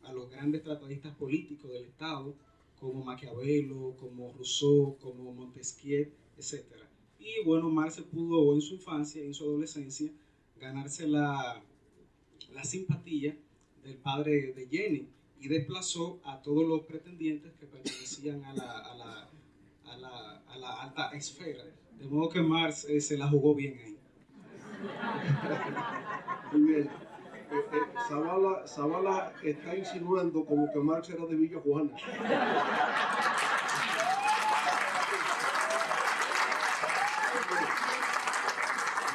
Speaker 3: a los grandes tratadistas políticos del Estado, como Maquiavelo, como Rousseau, como Montesquieu, etc. Y bueno, Marx pudo en su infancia y en su adolescencia ganarse la simpatía del padre de Jenny, y desplazó a todos los pretendientes que pertenecían a la alta esfera, de modo que Marx se la jugó bien ahí.
Speaker 2: Muy bien. Zavala está insinuando como que Marx era de Villa Juana.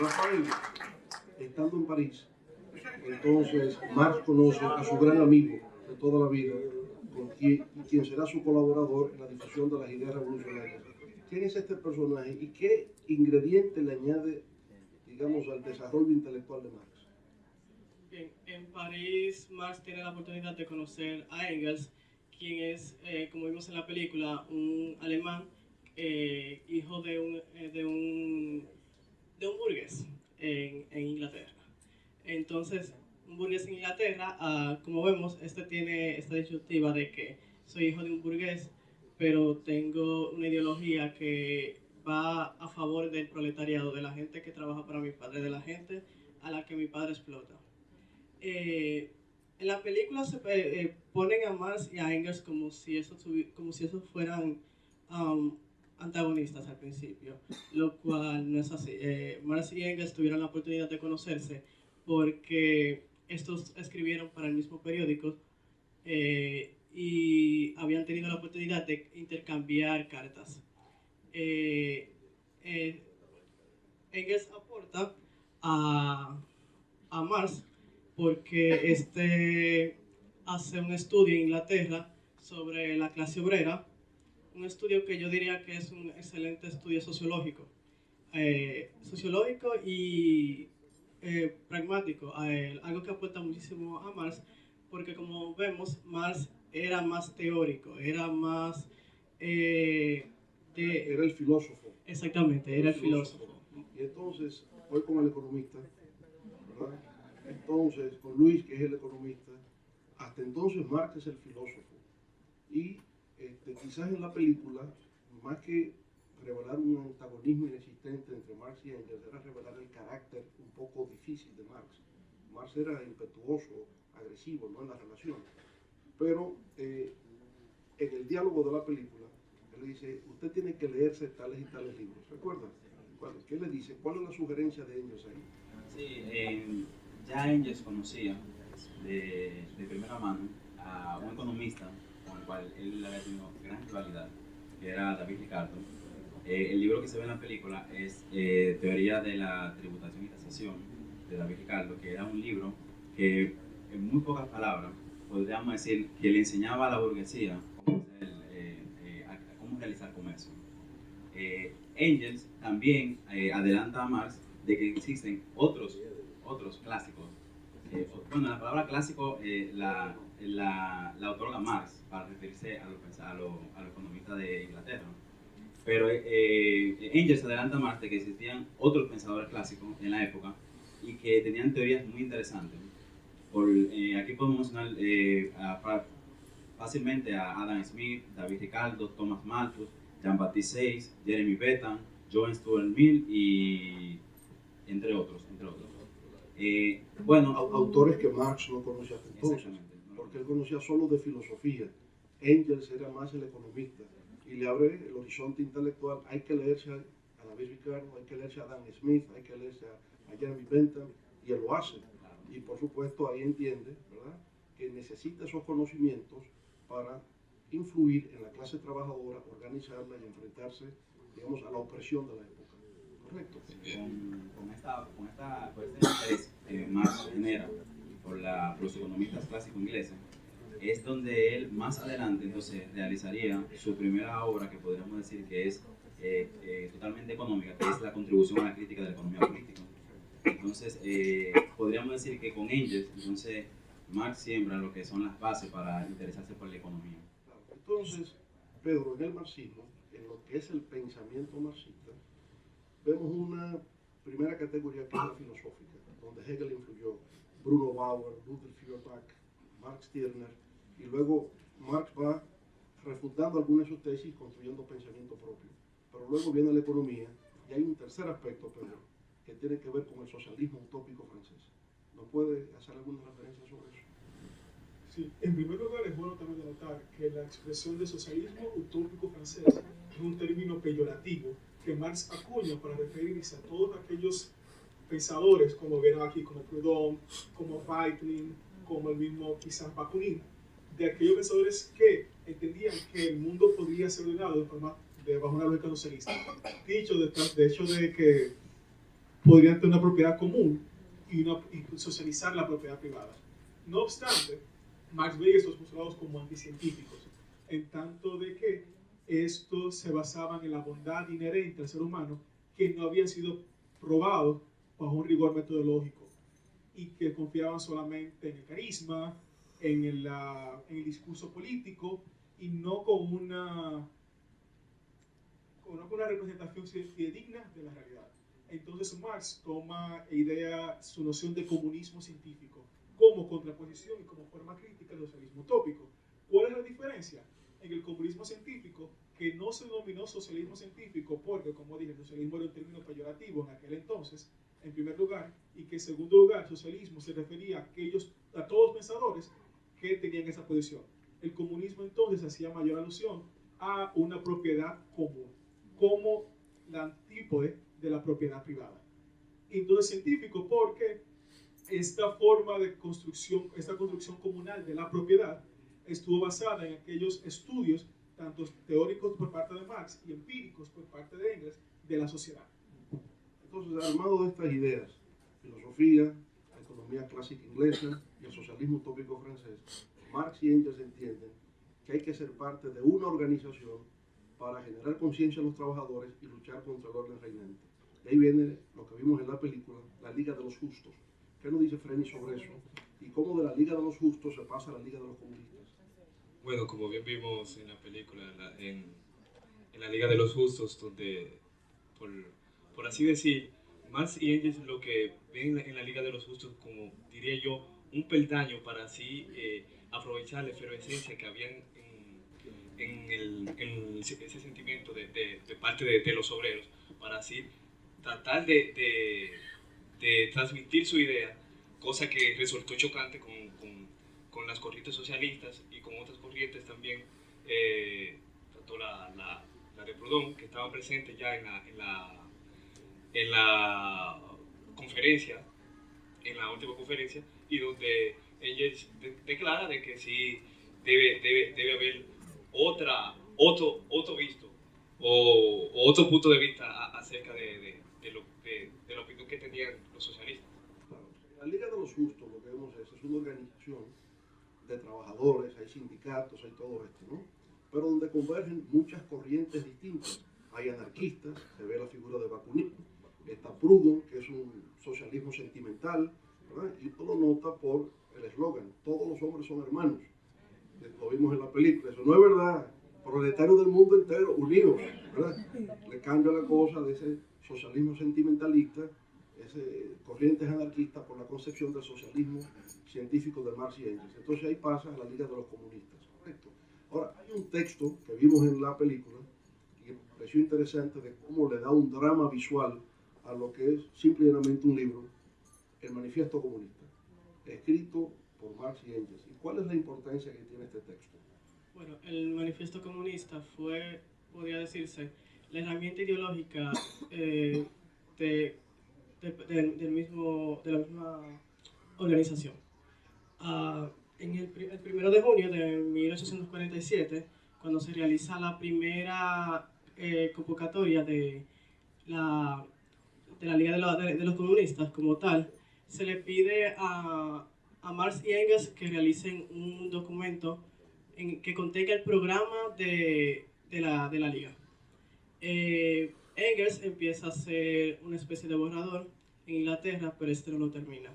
Speaker 2: Rafael, estando en París, entonces Marx conoce a su gran amigo de toda la vida, quien será su colaborador en la difusión de las ideas revolucionarias. ¿Quién es este personaje y qué ingrediente le añade, digamos, al desarrollo intelectual de Marx?
Speaker 7: Bien, en París, Marx tiene la oportunidad de conocer a Engels, quien es, como vimos en la película, un alemán, hijo de un burgués en Inglaterra. Entonces, un burgués en Inglaterra, como vemos, tiene esta disyuntiva de que soy hijo de un burgués, pero tengo una ideología que va a favor del proletariado, de la gente que trabaja para mi padre, de la gente a la que mi padre explota. En la película se ponen a Marx y a Engels como si esos fueran antagonistas al principio, lo cual no es así. Marx y Engels tuvieron la oportunidad de conocerse porque estos escribieron para el mismo periódico y habían tenido la oportunidad de intercambiar cartas. Engels aporta a Marx porque hace un estudio en Inglaterra sobre la clase obrera, un estudio que yo diría que es un excelente estudio sociológico y pragmático, algo que aporta muchísimo a Marx, porque como vemos, Marx era más teórico, era más...
Speaker 2: era el filósofo.
Speaker 7: Exactamente, era el filósofo.
Speaker 2: Y entonces, voy con el economista, ¿verdad? Entonces, con Luis, que es el economista, hasta entonces Marx es el filósofo. Y quizás en la película, más que revelar un antagonismo inexistente entre Marx y Engels, era revelar el carácter un poco difícil de Marx. Marx era impetuoso, agresivo, ¿no?, en la relación. Pero en el diálogo de la película, él le dice, usted tiene que leerse tales y tales libros. ¿Recuerdan? ¿Qué le dice? ¿Cuál es la sugerencia de Engels ahí?
Speaker 5: Sí, ya Engels conocía de primera mano a un economista con el cual él había tenido gran rivalidad, que era David Ricardo. El libro que se ve en la película es Teoría de la Tributación y Tasación, de David Ricardo, que era un libro que, en muy pocas palabras, podríamos decir que le enseñaba a la burguesía cómo realizar comercio. Engels también adelanta a Marx de que existen otros clásicos. Bueno, la palabra clásico la otorga Marx para referirse a los economistas de Inglaterra. Pero Engels adelanta a Marx de que existían otros pensadores clásicos en la época y que tenían teorías muy interesantes. Aquí podemos mencionar fácilmente a Adam Smith, David Ricardo, Thomas Malthus, Jean-Baptiste Sayce, Jeremy Bentham, John Stuart Mill y entre otros. Bueno,
Speaker 2: autores que Marx no conocía hasta entonces, porque él conocía solo de filosofía. Engels era más el economista y le abre el horizonte intelectual. Hay que leerse a David Ricardo, hay que leerse a Adam Smith, hay que leerse a Jeremy Bentham, y él lo hace. Y por supuesto ahí entiende, ¿verdad?, que necesita esos conocimientos para influir en la clase trabajadora, organizarla y enfrentarse, digamos, a la opresión de la época. Correcto.
Speaker 5: Por este interés que Marx genera por los economistas clásicos ingleses, es donde él más adelante entonces realizaría su primera obra, que podríamos decir que es totalmente económica, que es la contribución a la crítica de la economía política. Entonces, podríamos decir que con Engels, entonces, Marx siembra lo que son las bases para interesarse por la economía.
Speaker 2: Entonces, Pedro, en el marxismo, en lo que es el pensamiento marxista, vemos una primera categoría que es la filosófica, donde Hegel influyó, Bruno Bauer, Ludwig Feuerbach, Max Stirner, y luego Marx va refutando algunas de sus tesis, construyendo pensamiento propio. Pero luego viene la economía, y hay un tercer aspecto, Pedro, que tiene que ver con el socialismo utópico francés. ¿No puede hacer alguna referencia sobre eso?
Speaker 4: Sí, en primer lugar es bueno también notar que la expresión de socialismo utópico francés es un término peyorativo que Marx acuña para referirse a todos aquellos pensadores, como vieron aquí, como Proudhon, como Weitlin, como el mismo quizás Bakunin, de aquellos pensadores que entendían que el mundo podría ser ordenado bajo una lógica socialista. De hecho de que podrían tener una propiedad común y socializar la propiedad privada. No obstante, Marx veía estos postulados como anticientíficos, en tanto de que estos se basaban en la bondad inherente al ser humano que no habían sido probados bajo un rigor metodológico y que confiaban solamente en el carisma, en el discurso político y no con una representación fidedigna de la realidad. Entonces Marx toma su noción de comunismo científico como contraposición y como forma crítica al socialismo utópico. ¿Cuál es la diferencia? En el comunismo científico, que no se denominó socialismo científico porque, como dije, el socialismo era un término peyorativo en aquel entonces, en primer lugar, y que en segundo lugar, socialismo se refería a todos los pensadores que tenían esa posición. El comunismo entonces hacía mayor alusión a una propiedad común, como la antípode de la propiedad privada. Entonces científico porque esta forma de construcción, esta construcción comunal de la propiedad estuvo basada en aquellos estudios, tanto teóricos por parte de Marx y empíricos por parte de Engels, de la sociedad.
Speaker 2: Entonces, armado de estas ideas, filosofía, la economía clásica inglesa y el socialismo utópico francés, Marx y Engels entienden que hay que ser parte de una organización para generar conciencia en los trabajadores y luchar contra el orden reinante. De ahí viene lo que vimos en la película, la Liga de los Justos. ¿Qué nos dice Freni sobre eso? Y cómo de la Liga de los Justos se pasa a la Liga de los Comunistas.
Speaker 6: Bueno, como bien vimos en la película, en la Liga de los Justos, donde, por así decir, Marx y Engels lo que ven en la Liga de los Justos como, diría yo, un peldaño para así aprovechar la efervescencia que habían en ese sentimiento de parte de los obreros, para así tratar de transmitir su idea, cosa que resultó chocante con las corrientes socialistas y con otras corrientes también, tanto la de Proudhon, que estaban presentes ya en la conferencia, en la última conferencia, y donde ella declara de que sí debe haber otro visto o otro punto de vista acerca de la opinión que tenían los socialistas.
Speaker 2: Claro. La Liga de los Justos, lo que vemos es una organización de trabajadores, hay sindicatos, hay todo esto, ¿no? Pero donde convergen muchas corrientes distintas. Hay anarquistas, se ve la figura de Bakunin, está Proudhon, que es un socialismo sentimental, ¿verdad? Y todo nota por el eslogan, todos los hombres son hermanos. Lo vimos en la película, eso no es verdad. Proletarios del mundo entero, unidos, ¿verdad? Le cambia la cosa de ese socialismo sentimentalista, ese corrientes anarquistas por la concepción del socialismo científico de Marx y Engels. Entonces ahí pasa a la Liga de los Comunistas, ¿correcto? Ahora, hay un texto que vimos en la película y me pareció interesante de cómo le da un drama visual a lo que es simplemente un libro, el Manifiesto Comunista, escrito por Marx y Engels. ¿Y cuál es la importancia que tiene este texto?
Speaker 7: Bueno, el Manifiesto Comunista fue, podría decirse, la herramienta ideológica de la misma organización. En el 1 de junio de 1847, cuando se realiza la primera convocatoria de la Liga de los Comunistas como tal, se le pide a Marx y Engels que realicen un documento que contenga el programa de la Liga. Engels empieza a hacer una especie de borrador en Inglaterra, pero este no lo termina.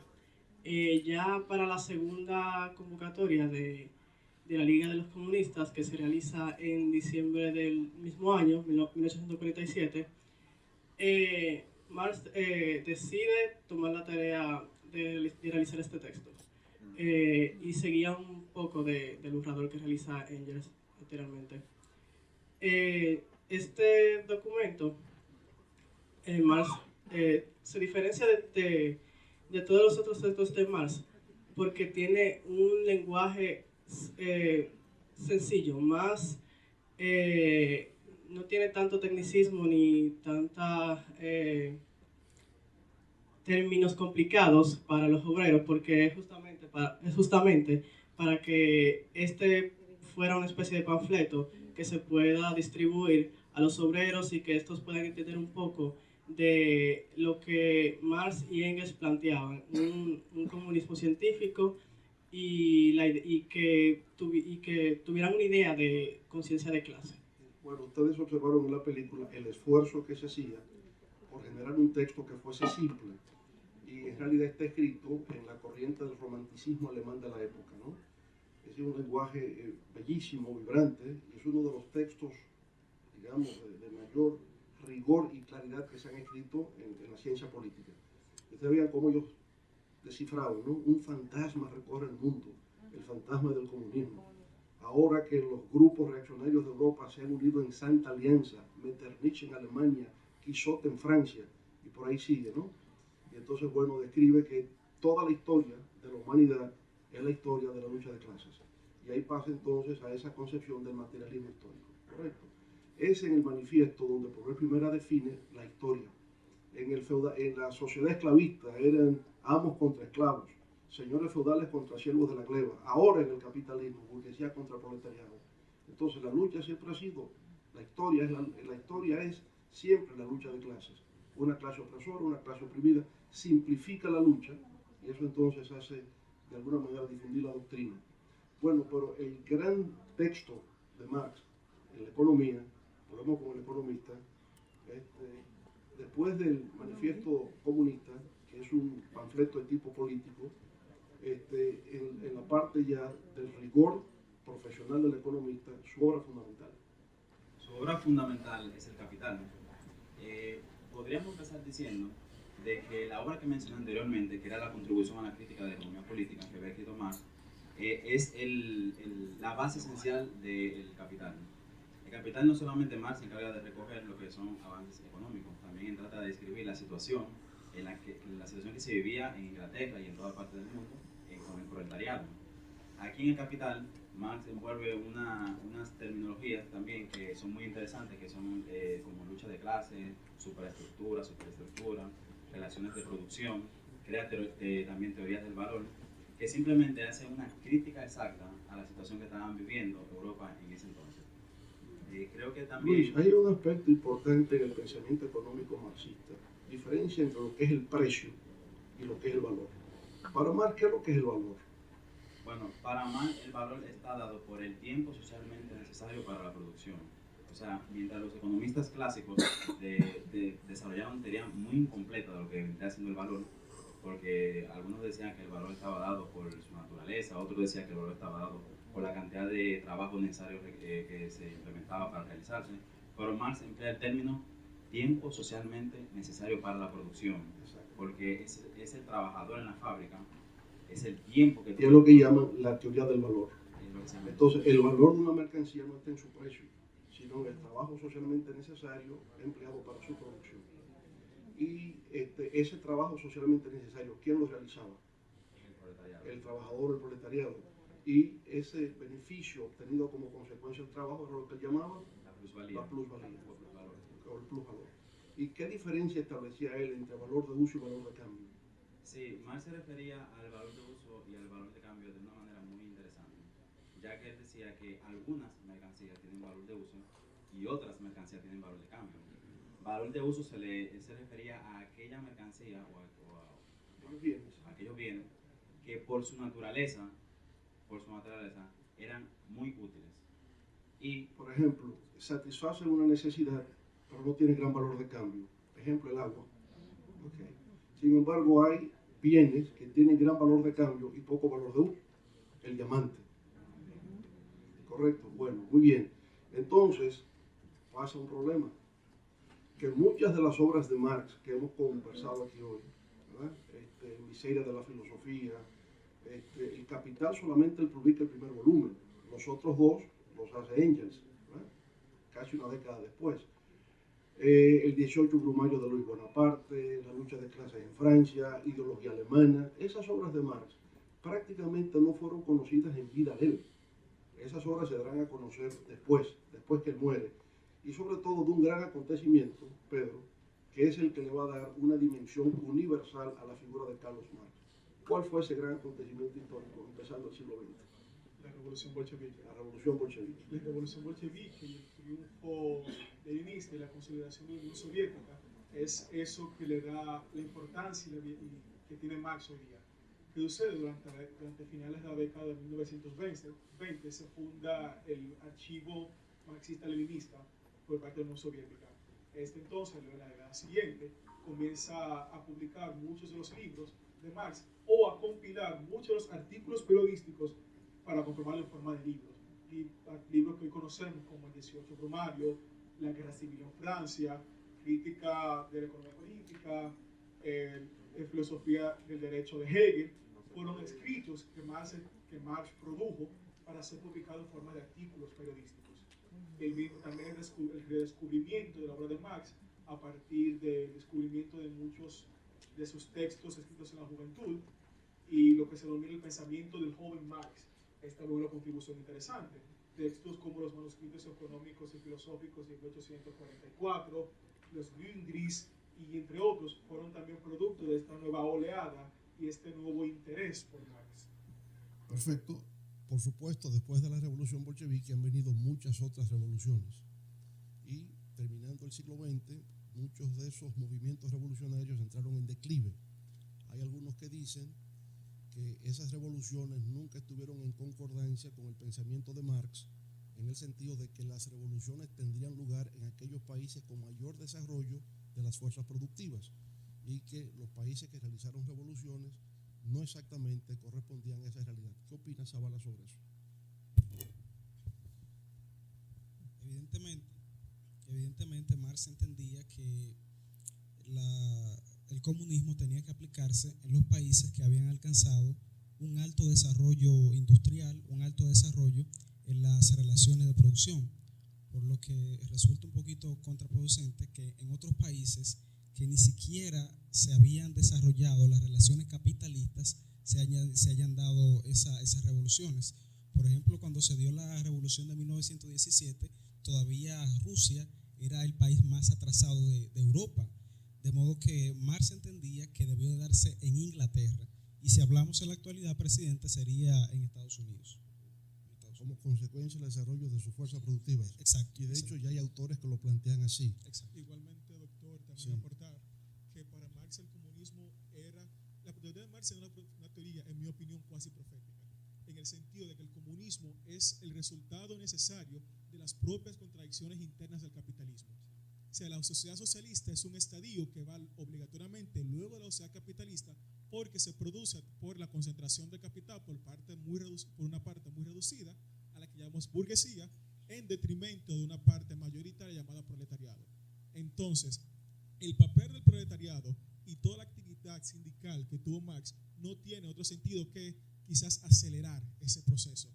Speaker 7: Ya para la segunda convocatoria de la Liga de los Comunistas, que se realiza en diciembre del mismo año, 1847, Marx decide tomar la tarea de realizar este texto. Y seguía un poco del borrador que realiza Engels anteriormente. Este documento, Marx, se diferencia de todos los otros textos de Marx porque tiene un lenguaje sencillo, más no tiene tanto tecnicismo ni tanta términos complicados para los obreros, porque es justamente para que este fuera una especie de panfleto que se pueda distribuir a los obreros y que estos puedan entender un poco de lo que Marx y Engels planteaban, un comunismo científico y que tuvieran una idea de conciencia de clase.
Speaker 2: Bueno, ustedes observaron en la película el esfuerzo que se hacía por generar un texto que fuese simple y en realidad está escrito en la corriente del romanticismo alemán de la época, ¿no? Es un lenguaje bellísimo, vibrante, y es uno de los textos, digamos, de mayor rigor y claridad que se han escrito en la ciencia política. Ustedes vean cómo ellos descifraban, ¿no? Un fantasma recorre el mundo, el fantasma del comunismo. Ahora que los grupos reaccionarios de Europa se han unido en Santa Alianza, Metternich en Alemania, Quixote en Francia, y por ahí sigue, ¿no? Y entonces, bueno, describe que toda la historia de la humanidad es la historia de la lucha de clases. Y ahí pasa entonces a esa concepción del materialismo histórico, ¿correcto? Es en el manifiesto donde por vez primera define la historia. En la sociedad esclavista eran amos contra esclavos, señores feudales contra siervos de la gleba. Ahora en el capitalismo, burguesía contra proletariado. Entonces la lucha siempre ha sido, la historia es siempre la lucha de clases. Una clase opresora, una clase oprimida, simplifica la lucha y eso entonces hace de alguna manera difundir la doctrina. Bueno, pero el gran texto de Marx en la economía, volvemos con el economista, después del manifiesto comunista, que es un panfleto de tipo político, en la parte ya del rigor profesional del economista, su obra fundamental.
Speaker 5: Su obra fundamental es El Capital. Podríamos empezar diciendo de que la obra que mencioné anteriormente, que era la contribución a la crítica de la economía política que había escrito Marx, es la base esencial del Capital. El Capital no solamente Marx se encarga de recoger lo que son avances económicos, también trata de describir la situación la situación que se vivía en Inglaterra y en toda parte del mundo con el proletariado. Aquí en el Capital, Marx envuelve unas terminologías también que son muy interesantes, que son como lucha de clases, superestructura, relaciones de producción, crea también teorías del valor, que simplemente hace una crítica exacta a la situación que estaban viviendo Europa en ese entonces. Creo que también...
Speaker 2: Luis, hay un aspecto importante en el pensamiento económico marxista, diferencia entre lo que es el precio y lo que es el valor. Para Marx, ¿qué es lo que es el valor?
Speaker 5: Bueno, para Marx el valor está dado por el tiempo socialmente necesario para la producción. O sea, mientras los economistas clásicos desarrollaron una teoría muy incompleta de lo que vendría siendo el valor, porque algunos decían que el valor estaba dado por su naturaleza, otros decían que el valor estaba dado por la cantidad de trabajo necesario que se implementaba para realizarse, pero Marx emplea el término tiempo socialmente necesario para la producción, porque es el trabajador en la fábrica, es el tiempo que...
Speaker 2: Y es lo que llaman la teoría del valor. Entonces, el valor de una mercancía no está en su precio, sino en el trabajo socialmente necesario empleado para su producción. Y ese trabajo socialmente necesario, ¿quién lo realizaba? El trabajador, el proletariado. Y ese beneficio obtenido como consecuencia del trabajo era lo que llamaban la plusvalía. O el plusvalor. ¿Y qué diferencia establecía él entre valor de uso y valor de cambio?
Speaker 5: Sí, Marx se refería al valor de uso y al valor de cambio de una manera muy interesante, ya que él decía que algunas mercancías tienen valor de uso y otras mercancías tienen valor de cambio. Valor de uso se refería a aquella mercancía o a aquellos bienes que por su naturaleza eran muy útiles. Y,
Speaker 2: por ejemplo, satisfacen una necesidad, pero no tienen gran valor de cambio. Ejemplo, el agua. Okay. Sin embargo, hay bienes que tienen gran valor de cambio y poco valor de uso. El diamante. Correcto. Bueno, muy bien. Entonces, pasa un problema. Que muchas de las obras de Marx que hemos conversado aquí hoy, ¿verdad? Miseria de la filosofía, el Capital solamente él publica el primer volumen. Los otros dos los hace Engels, ¿verdad? Casi una década después. El 18 Brumario de Luis Bonaparte, la lucha de clases en Francia, ideología alemana. Esas obras de Marx prácticamente no fueron conocidas en vida de él. Esas obras se darán a conocer después que él muere. Y sobre todo de un gran acontecimiento, Pedro, que es el que le va a dar una dimensión universal a la figura de Carlos Marx. ¿Cuál fue ese gran acontecimiento histórico empezando el siglo XX?
Speaker 4: La revolución bolchevique.
Speaker 2: La revolución bolchevique.
Speaker 4: La revolución bolchevique y el triunfo leninista y la consolidación de la Unión Soviética es eso que le da la importancia que tiene Marx hoy día. ¿Qué sucede? Durante finales de la década de 1920 se funda el archivo marxista-leninista por parte de la Unión Soviética. Entonces, en la década siguiente, comienza a publicar muchos de los libros de Marx o a compilar muchos de los artículos periodísticos para conformarlo en forma de libros. Libros que hoy conocemos como el 18 Brumario, La Guerra Civil en Francia, Crítica de la Economía Política, Filosofía del Derecho de Hegel, fueron escritos que Marx produjo para ser publicados en forma de artículos periodísticos. También el redescubrimiento de la obra de Marx a partir del descubrimiento de muchos de sus textos escritos en la juventud y lo que se denomina el pensamiento del joven Marx. Esta fue una contribución interesante. Textos como los manuscritos económicos y filosóficos de 1844, los Grundrisse y entre otros fueron también producto de esta nueva oleada y este nuevo interés por Marx.
Speaker 2: Perfecto. Por supuesto, después de la revolución bolchevique han venido muchas otras revoluciones y terminando el siglo XX, muchos de esos movimientos revolucionarios entraron en declive. Hay algunos que dicen que esas revoluciones nunca estuvieron en concordancia con el pensamiento de Marx, en el sentido de que las revoluciones tendrían lugar en aquellos países con mayor desarrollo de las fuerzas productivas y que los países que realizaron revoluciones no exactamente correspondían a esa realidad. ¿Qué opina Zavala sobre eso?
Speaker 8: Evidentemente Marx entendía que el comunismo tenía que aplicarse en los países que habían alcanzado un alto desarrollo industrial, un alto desarrollo en las relaciones de producción, por lo que resulta un poquito contraproducente que en otros países que ni siquiera se habían desarrollado las relaciones capitalistas se hayan dado esas revoluciones. Por ejemplo, cuando se dio la revolución de 1917, todavía Rusia era el país más atrasado de Europa, de modo que Marx entendía que debió de darse en Inglaterra, y si hablamos en la actualidad, presidente, sería en Estados Unidos.
Speaker 2: Como consecuencia del desarrollo de sus fuerzas productivas.
Speaker 8: Exacto.
Speaker 2: Y de hecho ya hay autores que lo plantean así.
Speaker 8: Exacto.
Speaker 4: Igualmente, doctor, también
Speaker 2: Sí.
Speaker 4: aportar que para Marx el comunismo era, la teoría de Marx era una teoría, en mi opinión, cuasi profética, en el sentido de que el comunismo es el resultado necesario de las propias contradicciones internas del capitalismo. O sea, la sociedad socialista es un estadio que va obligatoriamente luego de la sociedad capitalista porque se produce por la concentración de capital por una parte muy reducida, a la que llamamos burguesía, en detrimento de una parte mayoritaria llamada proletariado. Entonces, el papel del proletariado y toda la actividad sindical que tuvo Marx no tiene otro sentido que quizás acelerar ese proceso,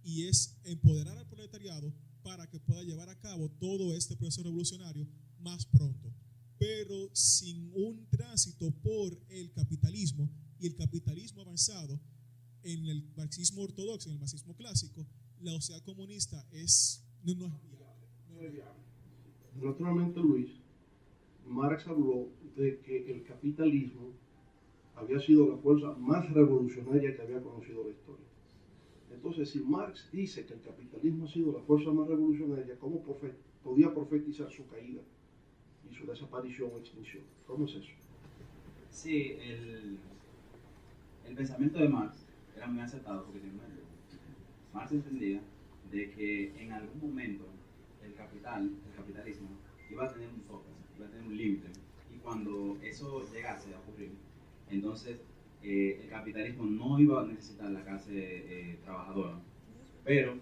Speaker 4: y es empoderar al proletariado para que pueda llevar a cabo todo este proceso revolucionario más pronto, pero sin un tránsito por el capitalismo y el capitalismo avanzado. En el marxismo ortodoxo, en el marxismo clásico, la sociedad comunista no es viable.
Speaker 2: Naturalmente, Luis, Marx habló de que el capitalismo había sido la fuerza más revolucionaria que había conocido la historia. Entonces, si Marx dice que el capitalismo ha sido la fuerza más revolucionaria, ¿cómo podía profetizar su caída y su desaparición o extinción? ¿Cómo es eso?
Speaker 5: Sí, el pensamiento de Marx era muy acertado porque Marx entendía de que en algún momento el capitalismo iba a tener un tope, iba a tener un límite, y cuando eso llegase a ocurrir, entonces el capitalismo no iba a necesitar la clase trabajadora. Pero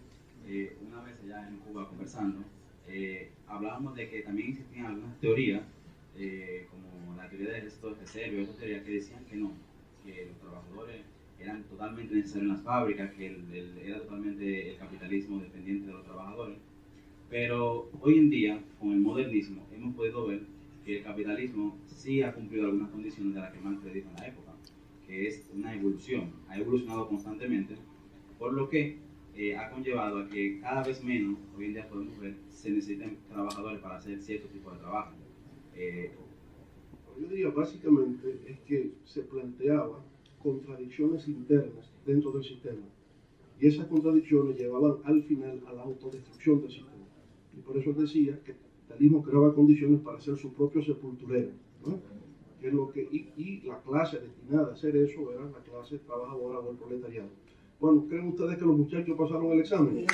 Speaker 5: una vez allá en Cuba conversando, hablábamos de que también existían algunas teorías, como la teoría del ejército de reserva y otras teorías que decían que no, que los trabajadores eran totalmente necesarios en las fábricas, que era totalmente el capitalismo dependiente de los trabajadores. Pero hoy en día, con el modernismo, hemos podido ver que el capitalismo sí ha cumplido algunas condiciones de las que Marx predijo en la época, que es una evolución, ha evolucionado constantemente, por lo que ha conllevado a que cada vez menos, hoy en día podemos ver, se necesiten trabajadores para hacer cierto tipo de trabajo.
Speaker 2: Yo diría básicamente es que se planteaba contradicciones internas dentro del sistema. Y esas contradicciones llevaban al final a la autodestrucción del sistema. Y por eso decía que el capitalismo creaba condiciones para ser su propio sepulturero, ¿no? Que es lo que, y la clase destinada a hacer eso era la clase trabajadora o el proletariado. Bueno, ¿creen ustedes que los muchachos pasaron el examen?